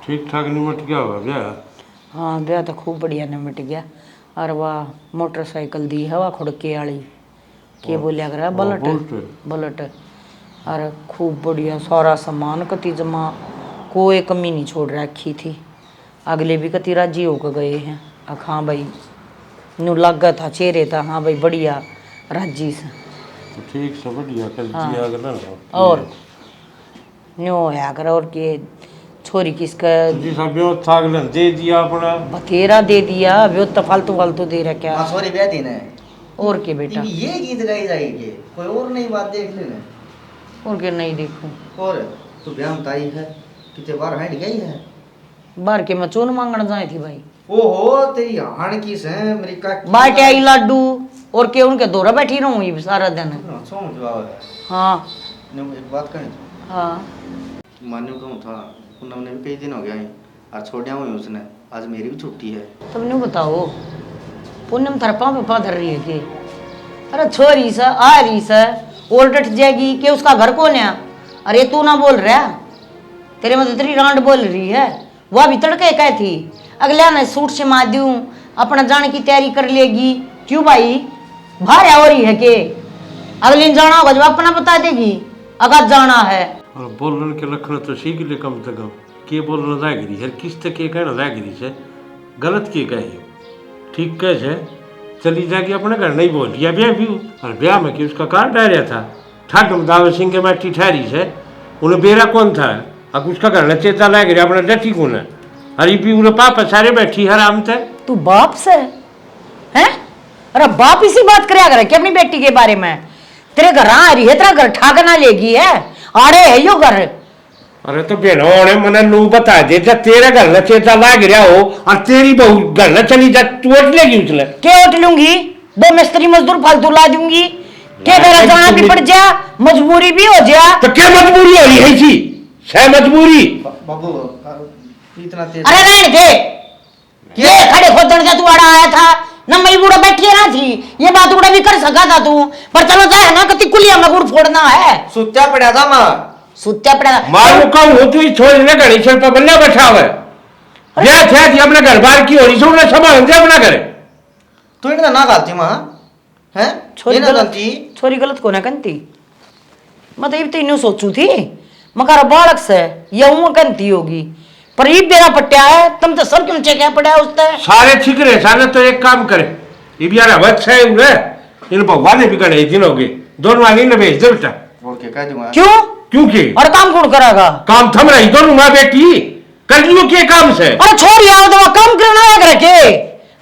Speaker 5: ठीक ठाक निमट गया होगा क्या?
Speaker 4: हाँ ब्याह तो खूब बढ़िया निमट गया। और वाह मोटरसाइकिल दी हवा खुड़के वाली, के बोलिया करा बुलेट, और खूब बढ़िया सारा सामान कति जमा, कोई कमी नहीं छोड़ रखी थी। अगले भी कति राजी होकर गए हैं। हाँ भाई नू लगा था चेहरे था, हाँ भाई बढ़िया राजी से।
Speaker 5: तो ठीक से बढ़िया कर दिया करना।
Speaker 4: और न्यो होया कर, और के छोरी किसका
Speaker 5: जी सब यो थागलन दे दिया अपना,
Speaker 4: बथेरा दे दिया, वो तो फालतू फालतू दे रखा।
Speaker 6: हां सॉरी ब्याह दिन है।
Speaker 4: और के बेटा
Speaker 6: ये गीत गाई जाएगी, कोई और नहीं बात देख लेना।
Speaker 4: और के नहीं देखूं।
Speaker 6: और तू ब्याह में आई है, कितने बार हट गई है।
Speaker 4: बाहर के मैं चून मांगण जाए थी भाई।
Speaker 6: ओहो तेरी हाण की से अमेरिका की
Speaker 4: बाटे आई लाडू, और के उनके दौरा बैठी रहूं ये सारा दिन।
Speaker 6: सोच जवाब है।
Speaker 4: हाँ
Speaker 6: ने एक बात कहनी,
Speaker 4: हाँ
Speaker 6: मान्यू कहूं था उन्होंने भी कई दिन हो गया है और छोड़िया हुई उसने, आज मेरी भी छुट्टी है।
Speaker 4: तुमने बताओ पूनम थरपा पे पाधर रही है कि अरे छोरी सा आ रही सा और डट जाएगी कि उसका घर कौन है। अरे तू ना बोल रहा, तेरे में इतनी रांड बोल रही है। वह भी तड़के कह थी अगले ने सूट से मार दूं, अपना जाने की तैयारी कर लेगी। क्यों भाई बाहर हो रही है कि अगले ने जाना होगा जब अपना बता देगी अगर जाना है।
Speaker 5: और बोलने के लखन तो सीख ले कम से कम, के बोलना जागरी है, किस तक के कहना जागरी से, गलत के कहे ठीक कह से चली जाके अपने घर नहीं बोल दिया ब्याह भी। और ब्याह में कि उसका कार डायरिया था, ठाकुर दावे सिंह के माटी ठहरी से, उन्हें बेरा कौन था, अब उसका घर न चेता लग रहा अपना डटी कौन है। अरे भी उन्हें पापा सारे बैठी हराम थे।
Speaker 4: तू बाप से हैं? अरे बाप इसी बात करे अगर कि अपनी बेटी के बारे में, तेरे घर आ रही है, तेरा घर ठाकना लेगी है, आड़े है यो घर।
Speaker 5: अरे तो बहनों ने मने नू बता दे, जब तेरे घर न चेता लाग रहा हो और तेरी बहू घर न चली जा, तू उठ लेगी उसने।
Speaker 4: क्या उठ लूंगी, 2 मिस्त्री मजदूर फालतू ला दूंगी, क्या मेरा जाना भी पड़ जा, मजबूरी भी हो जा।
Speaker 5: तो क्या मजबूरी हो रही है इसी? है मजबूरी?
Speaker 6: बाबू इतना तेज
Speaker 4: अरे रहने दे, ये खड़े खोदड़ जा तू आड़ा आया था ना, मैं बूढ़ा बैठी है ना थी, ये बात उड़ा भी कर सका था तू, पर चलो जाए ना कति कुलिया में गुड़ फोड़ना है।
Speaker 6: सुत्या पड़ा था माँ,
Speaker 4: सुत्या पड़ा था।
Speaker 5: मारू कहूँ तू छोड़ने घड़ी सर पर बल्ला बैठा हुआ है। ब्याह थे थी अपने घर बार की हो रही सो संभाल दे अपना घर।
Speaker 6: तू इन्हें ना गाती माँ हैं,
Speaker 4: छोरी
Speaker 6: ये ना गाती।
Speaker 4: छोरी गलत को ना कंती, मतलब तो इन्हें सोचू थी मकारा बालक से ये उम्र कंती होगी, पर ये बेरा पट्टिया है, तुम तो सब क्यों चेक पड़ा उसते।
Speaker 5: सारे ठीक रहे सारे तो एक काम करे, ये भी यार वक्त है उन्हें इन भगवान ने भी गए दिन हो गए, दोनों आगे ने भेज दे बेटा।
Speaker 6: बोल के कह दूंगा।
Speaker 4: क्यों
Speaker 5: क्योंकि
Speaker 4: और काम कौन करागा?
Speaker 5: काम थम रही दोनों माँ बेटी कर लियो के काम से।
Speaker 4: अरे छोड़ यार तो काम करना है घर के,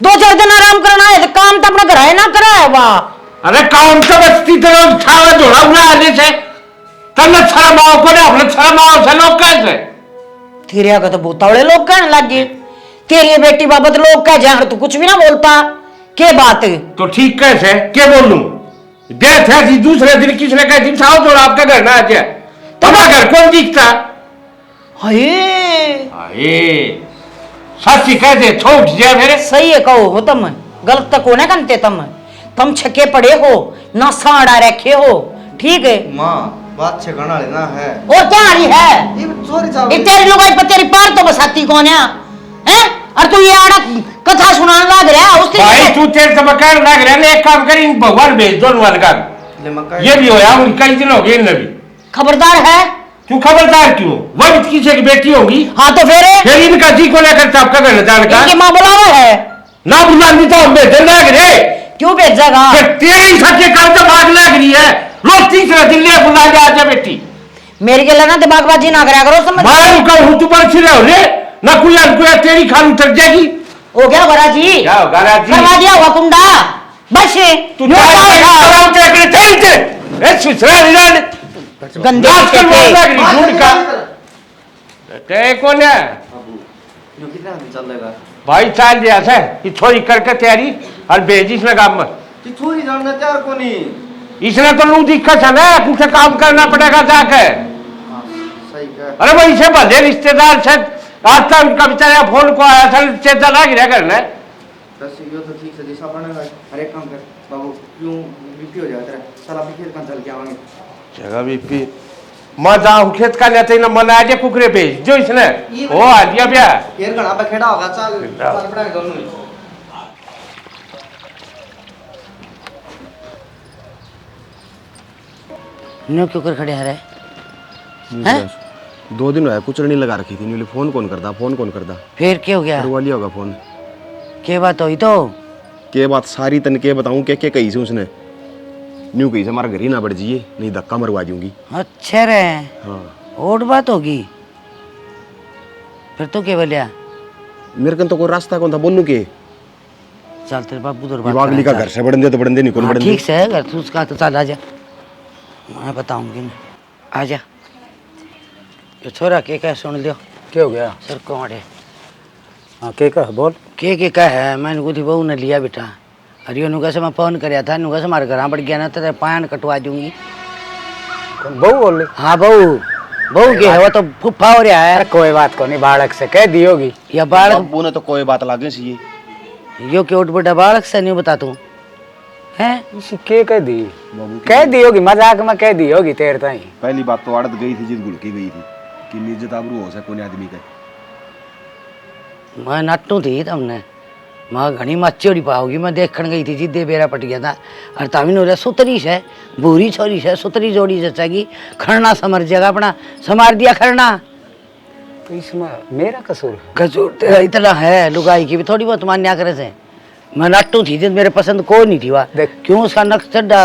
Speaker 4: 2-4 दिन आराम करना है, तो काम तो अपना घर है ना करा है वहाँ।
Speaker 5: अरे काम तो बचती तरह छावा जोड़ा उड़ा आने से तब छरा माओ को ने अपने छरा माओ से लोग कैसे
Speaker 4: तेरे का तो भूतावड़े लोग कहने लग गए, तेरी बेटी बाबत लोग कह जाए, तू कुछ भी ना बोलता के बात।
Speaker 5: तो ठीक कैसे क्या बोलूं? डेथ है जी दूसरे दिन किसने कह दी छाओ जोड़ा आपका घर ना आ जाए तुम्हारा घर कौन दिखता?
Speaker 4: हाय
Speaker 5: सच्ची कह दे छोड़ जाए मेरे।
Speaker 4: सही है कहो हो तुम, गलत तक हो ना करते तुम छके पड़े हो ना, साड़ा रखे हो, ठीक है
Speaker 6: माँ बात छे करना लेना है।
Speaker 4: और क्या आ रही है
Speaker 6: ये चोरी चावल
Speaker 4: ये तेरी लुगाई पर तेरी पार तो बसाती कौन है हैं? और तू ये आड़ा कथा सुनाने लग रहा है उस
Speaker 5: भाई तू तेरे तो बकाया लग रहा है, एक काम करी इन भगवान भेज दोनों वाले का
Speaker 6: ले मक्का
Speaker 5: ये भी होया उन कई दिन हो गए इन भी।
Speaker 4: खबरदार है।
Speaker 5: क्यों खबरदार क्यों? वो भी किसी की बेटी होगी।
Speaker 4: हाँ तो फिर
Speaker 5: इनका जी को लेकर आपका घर जाने का
Speaker 4: इनकी माँ बुलावा है
Speaker 5: ना बुलानी तो हम भेज लग रहे
Speaker 4: क्यों भेजेगा?
Speaker 5: तेरी सच्चे कर तो भाग लग रही है रोज तीसरा दिन ले बुला जा जा बेटी।
Speaker 4: मेरे के ना दिमागबाजी ना करा करो, समझ
Speaker 5: मारू का हूं तू पर छिरे हो रे ना कोई कोई तेरी खाल उतर जाएगी।
Speaker 4: हो गया बड़ा जी,
Speaker 5: क्या होगा राजी?
Speaker 4: करवा दिया हुआ कुंडा बस
Speaker 5: तू चलते ए सुसरा निरान
Speaker 4: गंदे
Speaker 5: नाच कर बोल लग रही झूठ का ते कौन है?
Speaker 6: जो कितना दिन चल लेगा?
Speaker 5: भाई चाल दिया से कि छोरी करके तैयारी और भेज इसमें काम में
Speaker 6: कि चोरी जानना तैयार को नहीं।
Speaker 5: इसने तो लू दिक्कत है ना, कुछ काम करना पड़ेगा जाके।
Speaker 6: सही कह।
Speaker 5: अरे भाई इसे भले रिश्तेदार से आज तक उनका बेचारा फोन को आया था रिश्तेदार आ गिरा करना
Speaker 6: बस यो तो ठीक से दिशा बनेगा। अरे काम कर बाबू, क्यों बीपी हो जाता है? चल अभी खेत में चल के आवांगे।
Speaker 5: जगह बीपी मैं जाऊं खेत का लेते ना मन आ जाए कुकरे भेज जो इसने वो आ दिया भैया
Speaker 6: फिर घड़ा पे खेड़ा होगा। चल चल पड़ाएंगे दोनों ही।
Speaker 2: न्यू क्यों कर खड़े हैं?
Speaker 3: 2 दिन हुआ कुछ नहीं लगा रखी थी न्यूली फोन कौन करता
Speaker 2: फिर क्या हो गया?
Speaker 3: करवा लिया होगा फोन।
Speaker 2: क्या बात हुई तो?
Speaker 3: के बात सारी तन के बताऊं क्या क्या कही से उसने न्यू कही से हमारा घर ही ना बढ़ जाइए नहीं धक्का मरवा दूंगी।
Speaker 2: अच्छा रे
Speaker 3: हाँ
Speaker 2: और बात होगी फिर तो क्या बोलिया?
Speaker 3: मेरे कन तो कोई रास्ता कौन था बोलूं के
Speaker 2: चल तेरे बाबू दूर
Speaker 3: दिमाग का घर से बढ़न दे तो बढ़न दे नहीं कौन बढ़न दे।
Speaker 2: ठीक से है घर तू उसका तो चल आजा, मैं बताऊंगी ना, आजा। ये छोरा के क्या सुन लियो?
Speaker 9: क्या हो गया?
Speaker 2: सर कौन है?
Speaker 9: हाँ के का बोल।
Speaker 2: के क्या है? मैंने कुछ बहू ने लिया बेटा, अरे नुका से मैं फोन कराया था, नुका से हमारे घर बढ़ गया ना तेरे पान कटवा दूंगी।
Speaker 9: बहू बोल रही?
Speaker 2: हाँ बहू के है वो तो फुफा हो रहा है।
Speaker 9: कोई बात को नहीं, बालक से कह दी होगी।
Speaker 2: या बालक
Speaker 3: बाबू ने तो कोई बात लागे सी
Speaker 2: यो के उठ बेटा बालक से नहीं बता तू है
Speaker 9: इसी के कह दी होगी, मजाक में कह दी होगी तेरे ताई।
Speaker 3: पहली बात तो आड़त गई थी जिस गुड़की गई थी कि इज्जत आबरू हो सके कोई आदमी का।
Speaker 2: मैं नट्टू थी तुमने माँ घनी मच्चोड़ी पाओगी, मैं देखने गई थी जिद्दे बेरा पट गया था और तभी ने सुतरी से भूरी छोरी से सुतरी जोड़ी जचेगी खड़ना समर जगह अपना समार दिया खड़ना।
Speaker 9: तो इसमें मेरा कसूर है?
Speaker 2: कसूर तेरा इतना है लुगाई की भी थोड़ी बहुत मान्या करे से। मैं नट्टू थी जिस मेरे पसंद कोई नहीं थी वह
Speaker 9: देख
Speaker 2: क्यों उसका नक्श चड्डा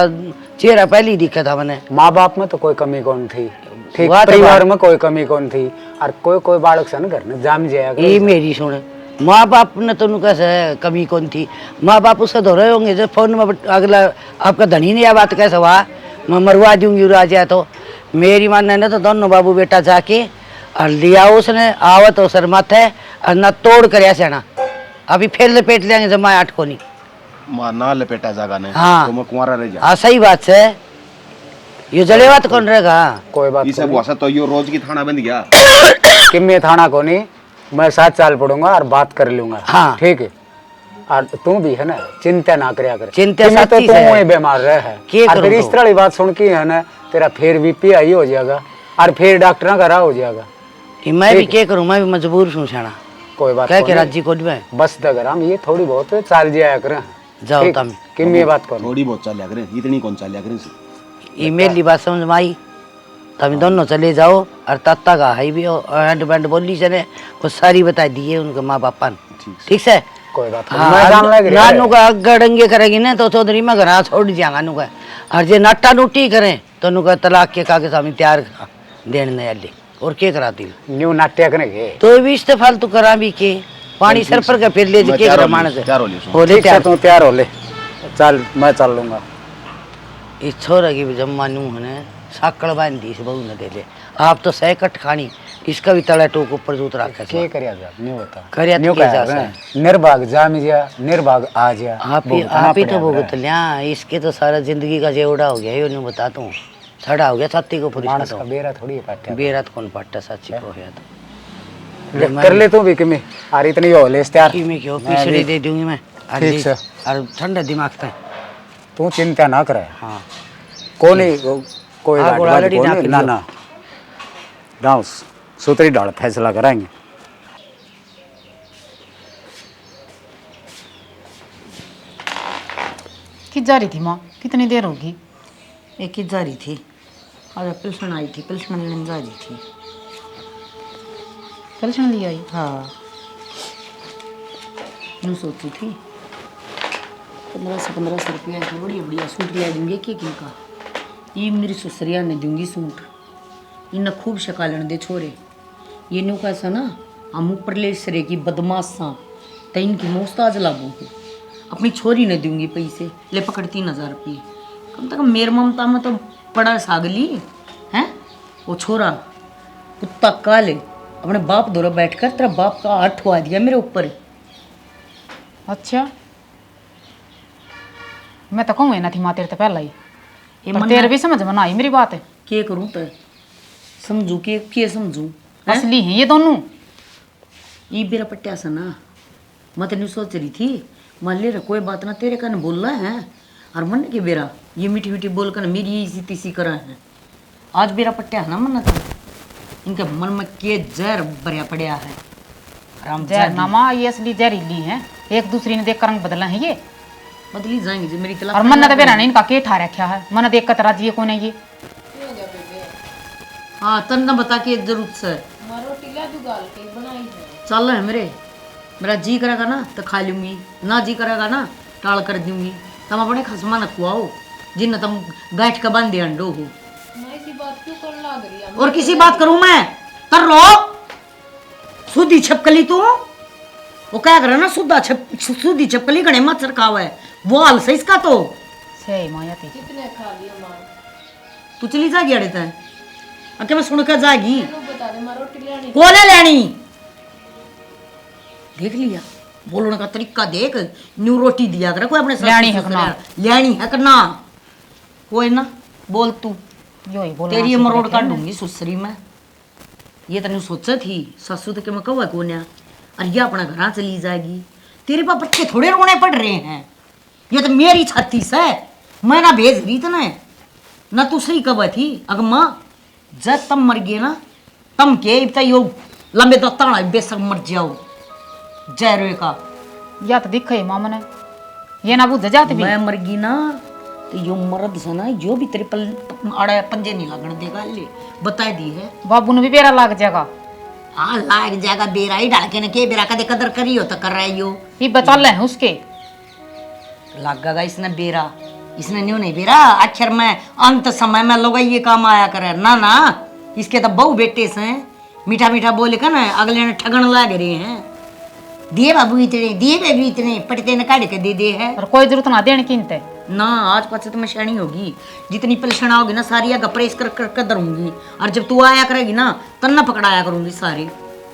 Speaker 2: चेहरा पहले ही दिखा था मैंने।
Speaker 9: माँ बाप में तो कोई कमी कौन थी, ठीक
Speaker 2: वाह तो
Speaker 9: परिवार
Speaker 2: वाह।
Speaker 9: में कोई कमी कौन थी, और कोई बालक से न घर में जाम जाएगा।
Speaker 2: ये मेरी सुने माँ बाप ने तो कैसे कमी कौन थी, माँ बाप उससे धो रहे होंगे जब फोन में अगला आपका धनी ने यह बात कैसे हुआ मैं मरवा दूंगी आ जाए तो। मेरी मानने ने तो दोनों बाबू बेटा जाके और लिया उसने आवत हो सर मत है और न तोड़ कर ऐसे ना अभी फिर लपेट लेंगे जब मैं 8 को नहीं
Speaker 3: मां ना लपेटा जागा ने
Speaker 2: हाँ।
Speaker 3: तो मैं कुंवारा रह जा।
Speaker 2: हाँ सही बात से ये जले बात कौन रहेगा?
Speaker 9: कोई बात
Speaker 3: ये सब
Speaker 9: को
Speaker 3: वसा तो यो रोज की थाना बंद गया।
Speaker 9: नहीं। किम्मे थाना को नहीं मैं साथ चाल पड़ूंगा और बात कर लूंगा।
Speaker 2: हाँ।
Speaker 9: ठीक है। और तू भी है ना चिंता ना करया कर।
Speaker 2: चिंता
Speaker 9: मैं तो
Speaker 2: सच्ची
Speaker 9: तू
Speaker 2: से है।
Speaker 9: ही बीमार रहे है
Speaker 2: के
Speaker 9: और
Speaker 2: करूं
Speaker 9: फिर इस
Speaker 2: तो?
Speaker 9: तरह की बात सुन के है ना तेरा फिर बीपी हाई हो जाएगा और फिर डॉक्टर का राह हो जाएगा।
Speaker 2: कि मैं भी क्या करूं, मैं भी मजबूर हूं शाना।
Speaker 9: कोई बात
Speaker 2: कह के
Speaker 9: नहीं।
Speaker 2: राजी को दिवे
Speaker 9: बस दगर हम ये थोड़ी बहुत चाल जाया करें।
Speaker 2: जाओ
Speaker 9: ठीक?
Speaker 2: तम।
Speaker 9: कि मैं बात करूं।
Speaker 3: थोड़ी बहुत चाल करें, इतनी कौन चाल करें से।
Speaker 2: ईमेल की बात समझ में आई। तुम दोनों चले जाओ और तत्ता का हाई भी हैंड बैंड बोली चले वो सारी बता दिए उनके माँ बापा ने। ठीक से
Speaker 9: कोई बात नहीं।
Speaker 2: हाँ,
Speaker 9: मैं जान लग रहा
Speaker 2: नानू का गड़ंगे करेगी ना तो चौधरी में घर छोड़ जाएगा नु का। और जे नट्टा नुट्टी करें तो नु का तलाक के कागज हम तैयार करा देने वाले और क्या कराती
Speaker 9: न्यू नाट्य करेंगे।
Speaker 2: तो भी इस्ते फालतू करा भी के पानी सर पर का फिर ले
Speaker 3: मैं
Speaker 2: के
Speaker 3: तैयार
Speaker 2: करा
Speaker 3: हो
Speaker 2: मानस
Speaker 3: लियो, तैयार हो लियो।
Speaker 2: हो ले
Speaker 9: ठीक है
Speaker 2: तैयार।
Speaker 9: तू तैयार हो ले। चल मैं चल लूंगा।
Speaker 2: इस छोरा की भी जम्मा नू है साकड़ बांध दी इस बहू ने दे ले। आप तो सह कट खानी इसका भी तला टोक ऊपर जूत रखा
Speaker 9: के करया जा न्यू बता।
Speaker 2: करया
Speaker 9: न्यू
Speaker 2: तो क्या
Speaker 9: कहा
Speaker 2: जा
Speaker 9: है, निर्भाग जा मिया निर्भाग आ जा।
Speaker 2: आप ही तो भुगत लिया इसके तो सारा जिंदगी का जेवड़ा हो गया ये नहीं बताता हूँ। छड़ा हो गया छाती को पूरी
Speaker 9: मानस का बेरा थोड़ी पाट्या।
Speaker 2: बेरा तो कौन पाटा सच्ची को है तो
Speaker 9: कर ले तू भी कि मैं और इतनी हो ले तैयार।
Speaker 2: की में क्यों
Speaker 9: मैं
Speaker 2: पीछे
Speaker 9: भी-
Speaker 2: दे दूंगी मैं और
Speaker 9: ठीक
Speaker 2: जी-
Speaker 9: से।
Speaker 2: और ठंडा दिमाग था।
Speaker 9: तू चिंता ना करे।
Speaker 2: हाँ
Speaker 9: कोई कोई
Speaker 2: हाँ,
Speaker 9: बात
Speaker 2: गोड़ा
Speaker 9: बात
Speaker 2: लड़ी
Speaker 9: कोई
Speaker 2: ना
Speaker 9: नहीं। ना
Speaker 2: करियो।
Speaker 9: ना गाँव सूत्री डाल फैसला कराएंगे।
Speaker 1: कि जा रही थी माँ कितनी देर होगी?
Speaker 4: एक ही जा रही थी और पिलसन आई थी, पिलसन लेने जा रही थी।
Speaker 1: पेंशन लिया आई?
Speaker 4: हाँ यूँ सोची थी 1500 रुपया की बढ़िया बढ़िया सूट ले दूंगी कि का ये मेरी ससुरिया ने दूंगी सूट। इन्हें खूब शकालन दे छोरे ये न्यू कैसा ना हम ऊपर ले सरे की बदमाशा तो इनकी मोस्ताज लागूंगी। अपनी छोरी ने दूंगी पैसे ले पकड़ 3000 रुपये। कम से कम मेर ममता में तो पड़ा सागली है वो छोरा कुत्ता काले अपने बाप दौरा बैठकर तेरा बाप का हाथ ठुआ दिया मेरे ऊपर।
Speaker 1: अच्छा मैं तो कहूँ ना थी माँ तेरे तो पहला ही
Speaker 4: ये
Speaker 1: पर
Speaker 4: मन
Speaker 1: तेरे भी समझ में ना आई मेरी बात है।
Speaker 4: के करूं तो समझू के समझू
Speaker 1: असली है ये दोनों।
Speaker 4: ये बेरा पट्टिया सा ना मैं तेन सोच रही थी मान ले कोई बात ना तेरे कन बोल रहा है और मन के बेरा ये मीठी मीठी बोल कर मेरी इसी तीसी करा है। आज बेरा पट्टिया है ना मन तो इनके मन में के जहर भरिया पड़िया है। राम
Speaker 1: जहर ना माँ ये असली जहरीली है एक दूसरी ने देख कर रंग बदला है ये।
Speaker 4: बदली जाएंगे जो मेरी
Speaker 1: और मन तो बेरा नहीं इनका के ठा रखा है मन देख कर राजी कौन है ये।
Speaker 4: हाँ तन ना बता के जरूरत से
Speaker 8: मारो टीला तू गाल के बनाई है।
Speaker 4: चल है मेरा जी करेगा ना तो खा लूंगी ना जी करेगा ना टाल कर दूंगी। तुम अपने खसमा न खुआओ जिन तुम गांठ का बांधे अंडो हो।
Speaker 8: मैं इसी बात क्यों कर लाग रही है?
Speaker 4: और किसी बात करूं मैं कर रो सुधी छपकली तू वो क्या करे ना सुधी छपकली गणे मच्छर खावा है वो हाल से इसका तो
Speaker 1: सही माँ ये
Speaker 8: कितने खा लिया मार
Speaker 4: तू चली जागी अड़े तय अके मैं सुन कर जागी
Speaker 8: तू बता दे मारो टीला नहीं
Speaker 4: कोले लेनी देख लिया बोलने का तरीका देख न्यू रोटी दिया कर कोई अपने
Speaker 1: लेनी है करना।
Speaker 4: लेनी है करना कोई ना बोल तू
Speaker 1: यो ही बोल
Speaker 4: तेरी ये मरोड़ काट दूंगी सुसरी में। ये तने सोचा थी सासू तो के मैं कवा को न्या और ये अपना घर चली जाएगी। तेरे पास बच्चे थोड़े रोने पड़ रहे हैं ये तो मेरी छाती से मैं ना भेज रही था ना तू सही कवा थी अगर माँ जब तम मर गए ना तम के इब यो लंबे तो ताड़ा बेसक मर जाओ जय रोए का
Speaker 1: या तो दिख है माँ मने ये ना बुझ जाते भी
Speaker 4: मैं मर गई ना तो यो मर्द से ना जो भी तेरे पल आड़ा पंजे नहीं लगन देगा ले बता दी है।
Speaker 1: बाबू ने भी बेरा लाग जाएगा।
Speaker 4: हाँ लाग जाएगा बेरा ही डाल के ना के बेरा कदे कदर करी हो तो कर रहा यो
Speaker 1: ये बचा ले उसके
Speaker 4: लगेगा इसने बेरा इसने न्यू नहीं बेरा अक्षर में अंत समय में लोग ये काम आया करे ना ना इसके तो बहु बेटे से मीठा मीठा बोले का ना अगले ने ठगन लाग रहे हैं। दिए बाबू इतने दिए बेबी इतने पटते ने काट के दे है
Speaker 1: और कोई जरूरत ना देने की इनते
Speaker 4: ना आज पास तो मैं शैनी होगी जितनी पेलशन आओगी ना सारी या प्रेस कर दरूंगी और जब तू आया करेगी ना तन्ना पकड़ाया करूंगी सारी।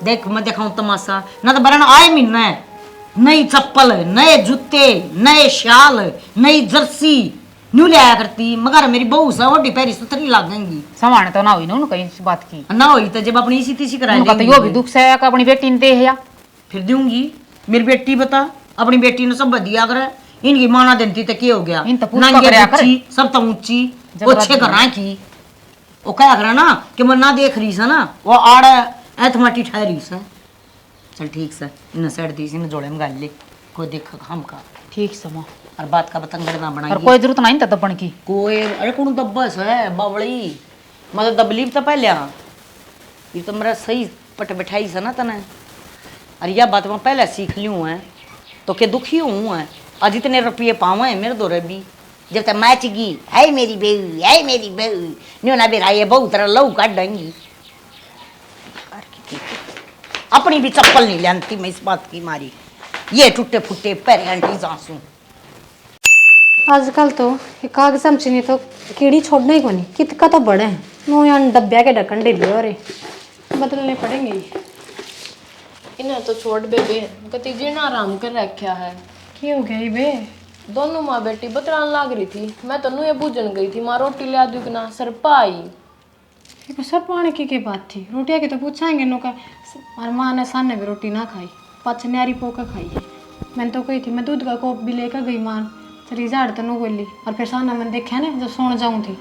Speaker 4: देख मैं दिखाऊं तमाशा ना तो बरन आए महीना नई चप्पल नए जूते नए शाल नई जर्सी न्यू लिया करती मगर मेरी बहू सा ओडी पैरी सुतरी लागेंगी
Speaker 1: समान तो ना हुई ना कहीं इस बात की।
Speaker 4: ना होई तो जब अपनी इसी तीसी करा
Speaker 1: उनका तो यो भी दुख से है कि अपनी बेटी ने दे है या
Speaker 4: फिर दूंगी। मेरी बेटी बता अपनी बेटी ने सब दिया करे इनकी माना देती तो क्या हो गया
Speaker 1: इन तो पूछ
Speaker 4: नंगे
Speaker 1: पकड़या करे।
Speaker 4: ऊंची, सब तो ऊंची वो
Speaker 1: जबरदस्त
Speaker 4: अच्छे कर रहा की वो क्या करे ना कि मैं ना देख रही सा ना वो आड़ ऐथमाटी ठहरी सा। चल ठीक से इन सेट दी इन जोड़े में गाल ले कोई देख हम का
Speaker 1: ठीक समा
Speaker 4: और बात का बतंगड़ ना
Speaker 1: और
Speaker 4: बनाई
Speaker 1: कोई जरूरत नहीं था दबन की।
Speaker 4: कोई अरे कौन दब्बस है बावड़ी मतलब दबली तो पहले ये तो मेरा सही पट बैठाई सा ना तने अरे यह बात मैं पहले सीख ली हूँ है तो क्या दुखी हूँ है आज इतने रुपये पावा है मेरे दो भी जब तक मैच गी है मेरी बहू न्यू ना बेरा ये बहू तरह लहू काट देंगी अपनी भी चप्पल नहीं लेती मैं इस बात की मारी ये टूटे फुटे पैर आंटी जांसू
Speaker 7: आजकल तो ये कागज हम चीनी तो कीड़ी छोड़ना ही को नहीं कितना तो बड़े हैं नो यहाँ डब्बिया के ढक्कन ढीले हो रहे बदलने पड़ेंगे ही।
Speaker 8: इन्हें तो छोड़ बेबे कति जीना आराम कर रखा है।
Speaker 7: क्या हो गया ये बे
Speaker 8: दोनों माँ बेटी बतरान लाग रही थी मैं तो नुए बूझन गई थी माँ रोटी ले दुगना सरपा आई।
Speaker 7: ये सर पाने की बात थी रोटियाँ की तो पूछाएंगे नो का और माँ ने सामने भी रोटी ना खाई पाँच न्यारी पोका खाई है। मैंने तो कही थी मैं दूध का कोप भी लेकर गई माँ चली झाड़ तो नो बोली और फिर सामने मैंने देखा ना जब सोने जाऊँ थी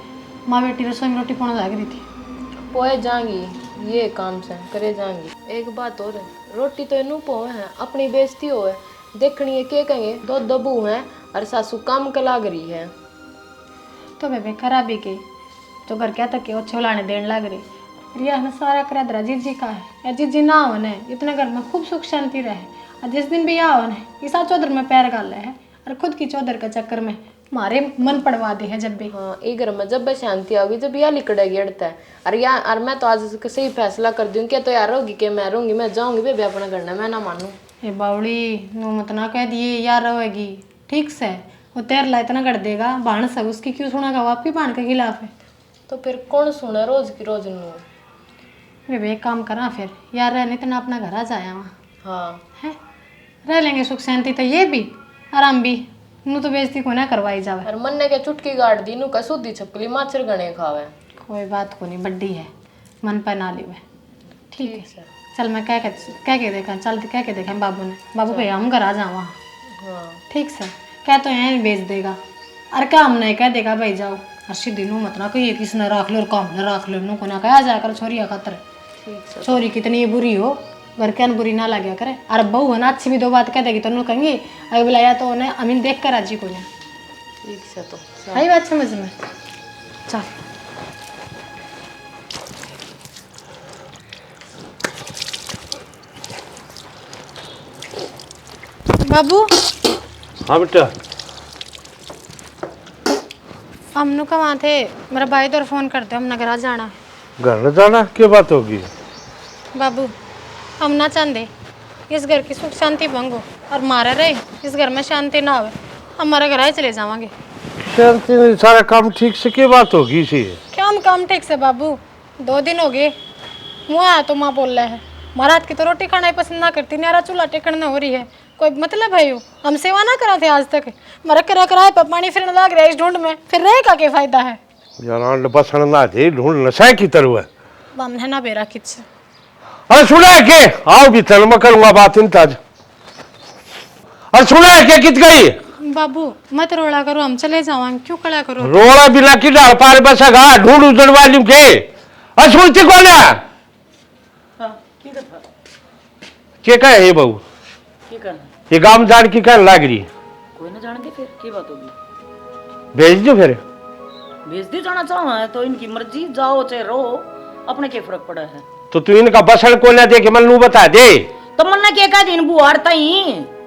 Speaker 7: माँ बेटी रसोई में रोटी पौना जाग रही थी।
Speaker 8: पोए जाएंगी ये काम से करे जाएंगी। एक बात और है रोटी तो इनू पोए है अपनी बेइज्जती हो है देखनी है के कहेंगे दो दबू हैं और सासू काम का लाग रही है।
Speaker 7: तो बेबे खराबी के तो घर क्या तक के अच्छे लाने देने लग रही रिया ने सारा करा दरा जीजी का है या जीजी ना होने इतने घर में खूब सुख शांति रहे और जिस दिन भी यहाँ होने ईसा चौधर में पैर गाल है और खुद की चौधर के चक्कर में मारे मन पड़वा दे है जब भी।
Speaker 8: हाँ ये घर में जब भी शांति होगी जब यह लिकड़ेगी अड़ता है और मैं तो आज सही फैसला कर दूँ क्या तो यार होगी कि मैं रहूँगी मैं जाऊँगी बेबे अपना करना मैं ना मानूँ।
Speaker 7: ये बावड़ी नो मत ना कह दिए यार रहेगी ठीक से वो तेर ला इतना कर देगा बाण सब उसकी क्यों सुनागा वो आपकी बाण के खिलाफ है।
Speaker 8: तो फिर कौन सुना रोज की रोज नू
Speaker 7: बेबे एक काम करा फिर यार रहने इतना अपना घर आ जाया वहाँ
Speaker 8: हाँ
Speaker 7: है रह लेंगे सुख शांति तो ये भी आराम भी नू तो बेइज्जती को ना करवाई जावे
Speaker 8: और मन ने क्या चुटकी गाड़ दी नू का सूदी छपकली माछर गणे खावे।
Speaker 7: कोई बात को नहीं बड्डी है मन पर ना ली ठीक है चल मैं कह के देखा चल कह के देखा बाबू ने बाबू भैया हम घर आ जाओ वहाँ
Speaker 8: हाँ
Speaker 7: ठीक सर क्या तो यहाँ बेच देगा अरे क्या हम नहीं कह देगा भाई जाओ हर्षी दिनों मत ना कहिए किसने रख लो और काम ने रख लो नो को ना कहा जाया कर छोरी खातर छोरी कितनी बुरी हो घर के बुरी ना लगे करे अरे बहू है ना अच्छी भी दो बात कह देगी तो उन्होंने कहेंगे अगर बुलाया तो उन्हें अमीन देख कर राजी को ना
Speaker 8: ठीक से तो
Speaker 7: आई बात समझ में चल बाबू
Speaker 5: हाँ बेटा
Speaker 7: हम नु कहाँ थे मेरा भाई तो फोन करते हम नगरा जाना है
Speaker 5: घर न जाना क्या बात होगी।
Speaker 7: बाबू हम ना चाहते इस घर की सुख शांति भंग हो और मारा रहे इस घर में शांति ना हो हमारे घर ही चले जावांगे।
Speaker 5: शांति नहीं सारा काम ठीक से क्या बात होगी इसी
Speaker 7: क्या हम काम ठीक से बाबू 2 दिन हो गए मुँह आया तो माँ बोल रहा है महाराज की तो रोटी खाना ही पसंद ना करती न्यारा चूल्हा टेकन हो रही है कोई मतलब है हम सेवा ना करा थे आज तक मरा करा कराए पर पानी फिर लग रहा है इस ढूंढ में फिर रहेगा क्या फायदा है
Speaker 5: यार बसन ना थे ढूंढ नशा की तरह है
Speaker 7: बामने ना बेरा किच
Speaker 5: अरे सुना है के आओ भी चल मैं करूंगा बात इन ताज अरे सुना है के कित गई
Speaker 7: बाबू मत रोड़ा करो हम चले जावांगे क्यों कड़ा करो
Speaker 5: रोड़ा बिना की डाल पार बस गा ढूंढ उधर वाली के अरे सुनती कौन है के कहे हे बहू ये गांव जान की कहने लग रही
Speaker 4: कोई ना जान दे फिर की बात होगी
Speaker 5: भेज दो फिर
Speaker 4: भेज दे जाना चाहो है तो इनकी मर्जी जाओ चाहे रहो अपने क्या फर्क पड़ा है
Speaker 5: तो तू इनका बसन को ना दे के मन बता दे
Speaker 4: तो मन ने क्या दिन बुआर तई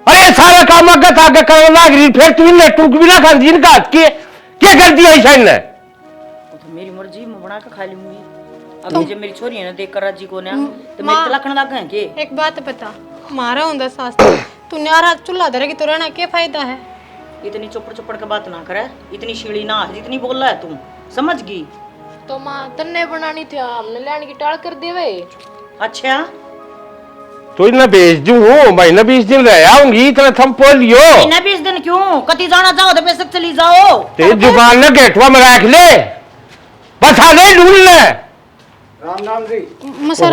Speaker 5: अरे सारा काम आगे करने लग रही फिर तू इन्हें टूक भी ना खा इनका के क्या कर दिया ऐसा इन्हें
Speaker 4: तो मेरी मर्जी मैं बना के खा लूंगी अब जब मेरी छोरी है ना देख कर राजी को ना तो मेरी तलाकण लग गए के
Speaker 7: एक बात बता मारा होंदा सास तू न्यारा चूल्हा धरेगी तो रहना क्या फायदा है
Speaker 4: इतनी चुपड़ के बात ना करे इतनी शीड़ी ना जितनी बोल रहा है तू समझ गई
Speaker 8: तो माँ तन्ने बनानी थी हमने लैंड की टाल कर देवे।
Speaker 4: अच्छा
Speaker 5: तो इन्हें भेज दूँ महीना 20 दिन रह आऊंगी इतना थम पोल लियो।
Speaker 4: महीना 20 दिन क्यों? कति जाना चाहो तो बेशक चली जाओ।
Speaker 5: ते जुबान ने गेटवा में रख ले बता ले ढूंढ ले।
Speaker 9: राम राम जी।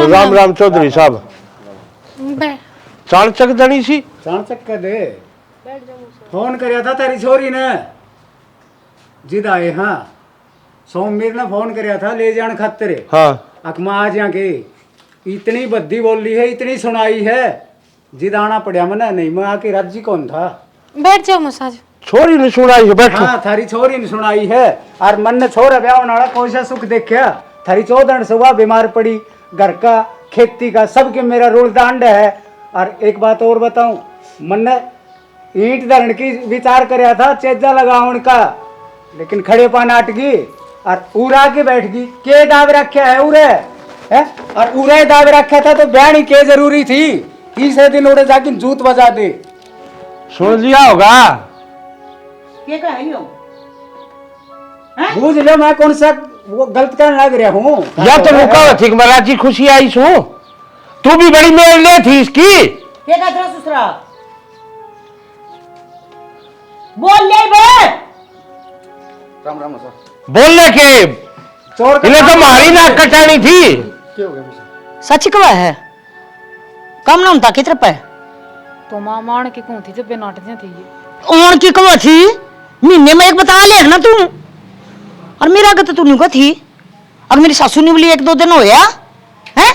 Speaker 5: राम राम चौधरी साहब। चाल चक दनी सी
Speaker 9: चाणचक का दे फोन करया था तेरी छोरी ने जिद आए। हाँ सोमवीर ने फोन करया था ले जान खातिर।
Speaker 5: हाँ
Speaker 9: अकमा आज यहाँ के इतनी बद्दी बोल ली है, इतनी सुनाई है, जिद आना पड़ा मना नहीं। मैं आके राजी कौन था।
Speaker 7: बैठ जाओ मसाज।
Speaker 5: छोरी ने सुनाई है बैठो।
Speaker 9: हाँ थारी छोरी ने सुनाई है और मन ने छोरा ब्याह वाला कौन सा सुख देखा। थारी 14 सुबह बीमार पड़ी, घर का खेती का सबके मेरा रोल दांड है। और एक बात और बताऊं, मन ने ईंट धरण की विचार करया था चेजा लगावन का, लेकिन खड़े पान अट गई और उड़ा के बैठ गई। के दाव रखा है उरे है? और उरे दाव रखा था तो ब्याह के जरूरी थी। तीसरे दिन उड़े जाके जूत बजा दे।
Speaker 5: सुन लिया होगा।
Speaker 4: ये क्या है यो?
Speaker 9: बूझ लो मैं कौन सा वो गलत करने लग रहा हूँ।
Speaker 5: या तो रुका थी महाराज जी खुशी आई सू। तू भी बड़ी मेल ले थी इसकी।
Speaker 4: ये क्या तेरा ससुरा? बोल ले बे।
Speaker 9: राम राम सर।
Speaker 5: बोलने के
Speaker 9: चोर
Speaker 5: इन्हें तो मारी ना कटानी थी।
Speaker 4: सच कवा है? कम नाम था कितने पे?
Speaker 1: तो मां मान की कौन थी जब बे नाटक थी ये।
Speaker 4: और की कवा थी? महीने में एक बता ले ना तू। और मेरा गत तू नहीं को थी। और मेरी सासू ने बोली 1-2 दिन होया है।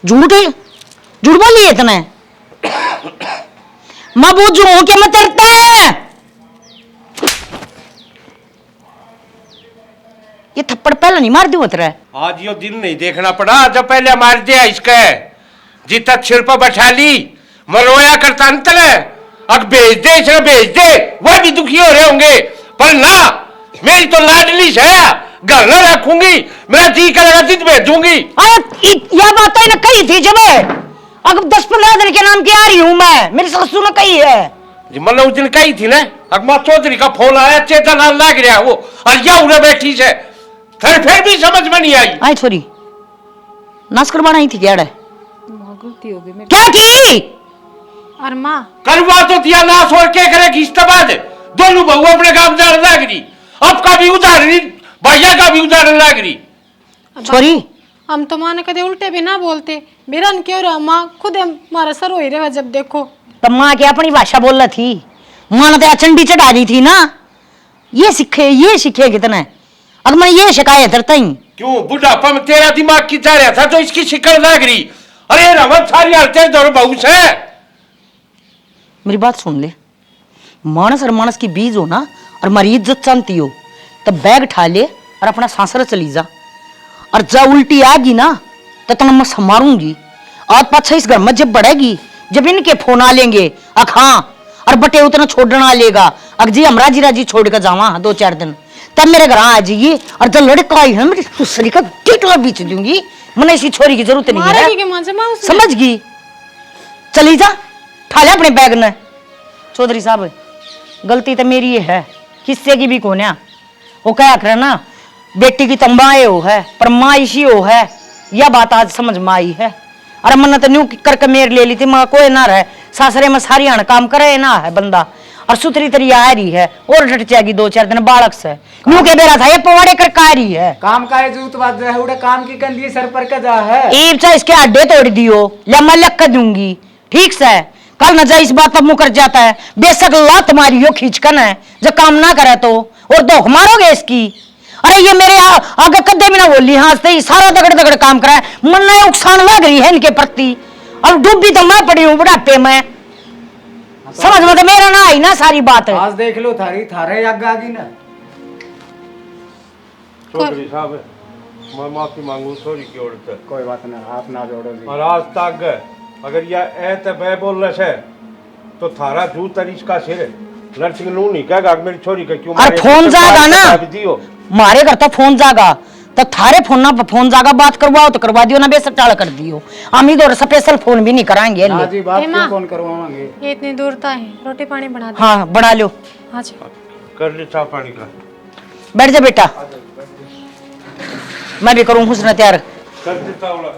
Speaker 4: झूठ झूठ बोली इतने। मैं बोझू हूं कि मैं तेरता है। ये थप्पड़ पहले नहीं मार दी उतरा।
Speaker 5: आज यो दिन नहीं देखना पड़ा जब पहले मार दिया इसका। जितना सिर पर बैठा ली मरोया करता अंतर है। अब भेज दे इसे भेज दे वह भी दुखी हो रहे होंगे। पर ना मेरी तो लाडली है घर न रखूंगी। मेरा जी करेगा जिद भेज दूंगी।
Speaker 4: यह बात तो इन्हें कही थी जब अब 10-15 दिन के नाम की आ रही हूं मैं। मेरी सासू ने कही है।
Speaker 5: जी मतलब उस दिन कही थी ना अकमा चौधरी का फोन आया चेता नाल लग रहा वो और या उन्हें बैठी से फिर भी समझ में नहीं आई।
Speaker 4: आई छोरी नाश करवाना ही थी क्या?
Speaker 1: गलती हो गई मेरी।
Speaker 4: क्या की?
Speaker 7: और माँ
Speaker 5: करवा तो दिया नाश और क्या करेगी इस बाद दोनों बहू अपने काम जाने लग रही। आपका भी उदाहरण भैया का भी उदाहरण लग रही।
Speaker 4: छोरी
Speaker 7: हम तो माँ ने कदे उल्टे भी ना बोलते। मेरा न क्यों रहा माँ खुद हमारा सर हो ही रहा जब देखो।
Speaker 4: तब माँ क्या अपनी भाषा बोल रही थी? माँ ने तो चंडी चढ़ा दी थी ना। ये सीखे कितने। अगर मैं ये शिकायत करता ही
Speaker 5: क्यों बुढ़ापा में तेरा दिमाग की जा रहा था तो इसकी शिकल लग रही। अरे रमन सारी हालतें दौड़ बहू से।
Speaker 4: मेरी बात सुन ले। मानस और मानस की बीज हो ना और हमारी इज्जत चाहती हो तब बैग ठा ले और अपना सांसर चली जा। और जब उल्टी आएगी ना तो तना मैं संभारूंगी। और पाछा इस घर में जब बढ़ेगी जब इनके फोन आ लेंगे अख हाँ और बटे उतना छोड़ना लेगा। अग जी हम राजी छोड़ कर जावा 2-4 दिन तब मेरे घर आ जाइए। और जब लड़का आई है मेरी सुसरी का टिटला बीच दूंगी। मैंने इसी छोरी की जरूरत नहीं है। समझ गई? चली जा ठा ले अपने बैग ने। चौधरी साहब गलती तो मेरी है किससे की भी कोन्या। वो क्या करे ना बेटी की तंबाए हो है पर माँ इसी हो है। यह बात आज समझ में आई है। अरे मन तो न्यू करके मेर ले ली थी माँ कोई ना रहे सासरे में सारी हण काम करे ना है बंदा। और सुथरी तरी आ रही है और डट जाएगी 2-4 दिन बालक से। न्यू के बेरा था ये पवाड़े कर का रही है।
Speaker 9: काम का जूत बाज है उड़े काम की कंदी सर पर का जा है।
Speaker 4: ईब से इसके अड्डे तोड़ दियो या मैं लक कर दूंगी। ठीक से कल न जा इस बात पर मुकर जाता है। बेशक लात मारी हो खींचकन है जब काम ना करे तो और धोख मारोगे इसकी। अरे ये मेरे आगे कदे भी ना बोली हाँ सारा दगड़ काम करा है। मन ना उकसान लग रही है इनके प्रति। अब डूबी तो मैं पड़ी हूँ बुढ़ापे में। समझ में तो मेरा ना आई ना सारी बात है।
Speaker 9: आज देख लो थारे आगे आगी ना।
Speaker 5: चौधरी साहब मैं माफी मांगू सॉरी की ओर से।
Speaker 9: कोई बात नहीं आप ना जोड़ो जी।
Speaker 5: और आज तक अगर यह ऐत बह बोल रहे से तो थारा जू तरीस का सिर नर्सिंग नू नहीं कहेगा मेरी छोरी का क्यों।
Speaker 4: और फोन जागा ना मारे घर तो फोन जागा तो थारे फोन ना फोन जागा बात करवाओ तो करवा दियो ना बेशक टाल कर दियो। हम इधर स्पेशल फोन भी नहीं कराएंगे।
Speaker 9: ना जी बात क्यों फोन करवाएंगे।
Speaker 7: ये इतनी दूरता है रोटी पानी बना दे।
Speaker 4: हाँ बना लो।
Speaker 7: हाँ जी
Speaker 5: कर ले चाय पानी का।
Speaker 4: बैठ जा बेटा मैं भी करूँ हुस्न तैयार।
Speaker 5: कर देता हूँ।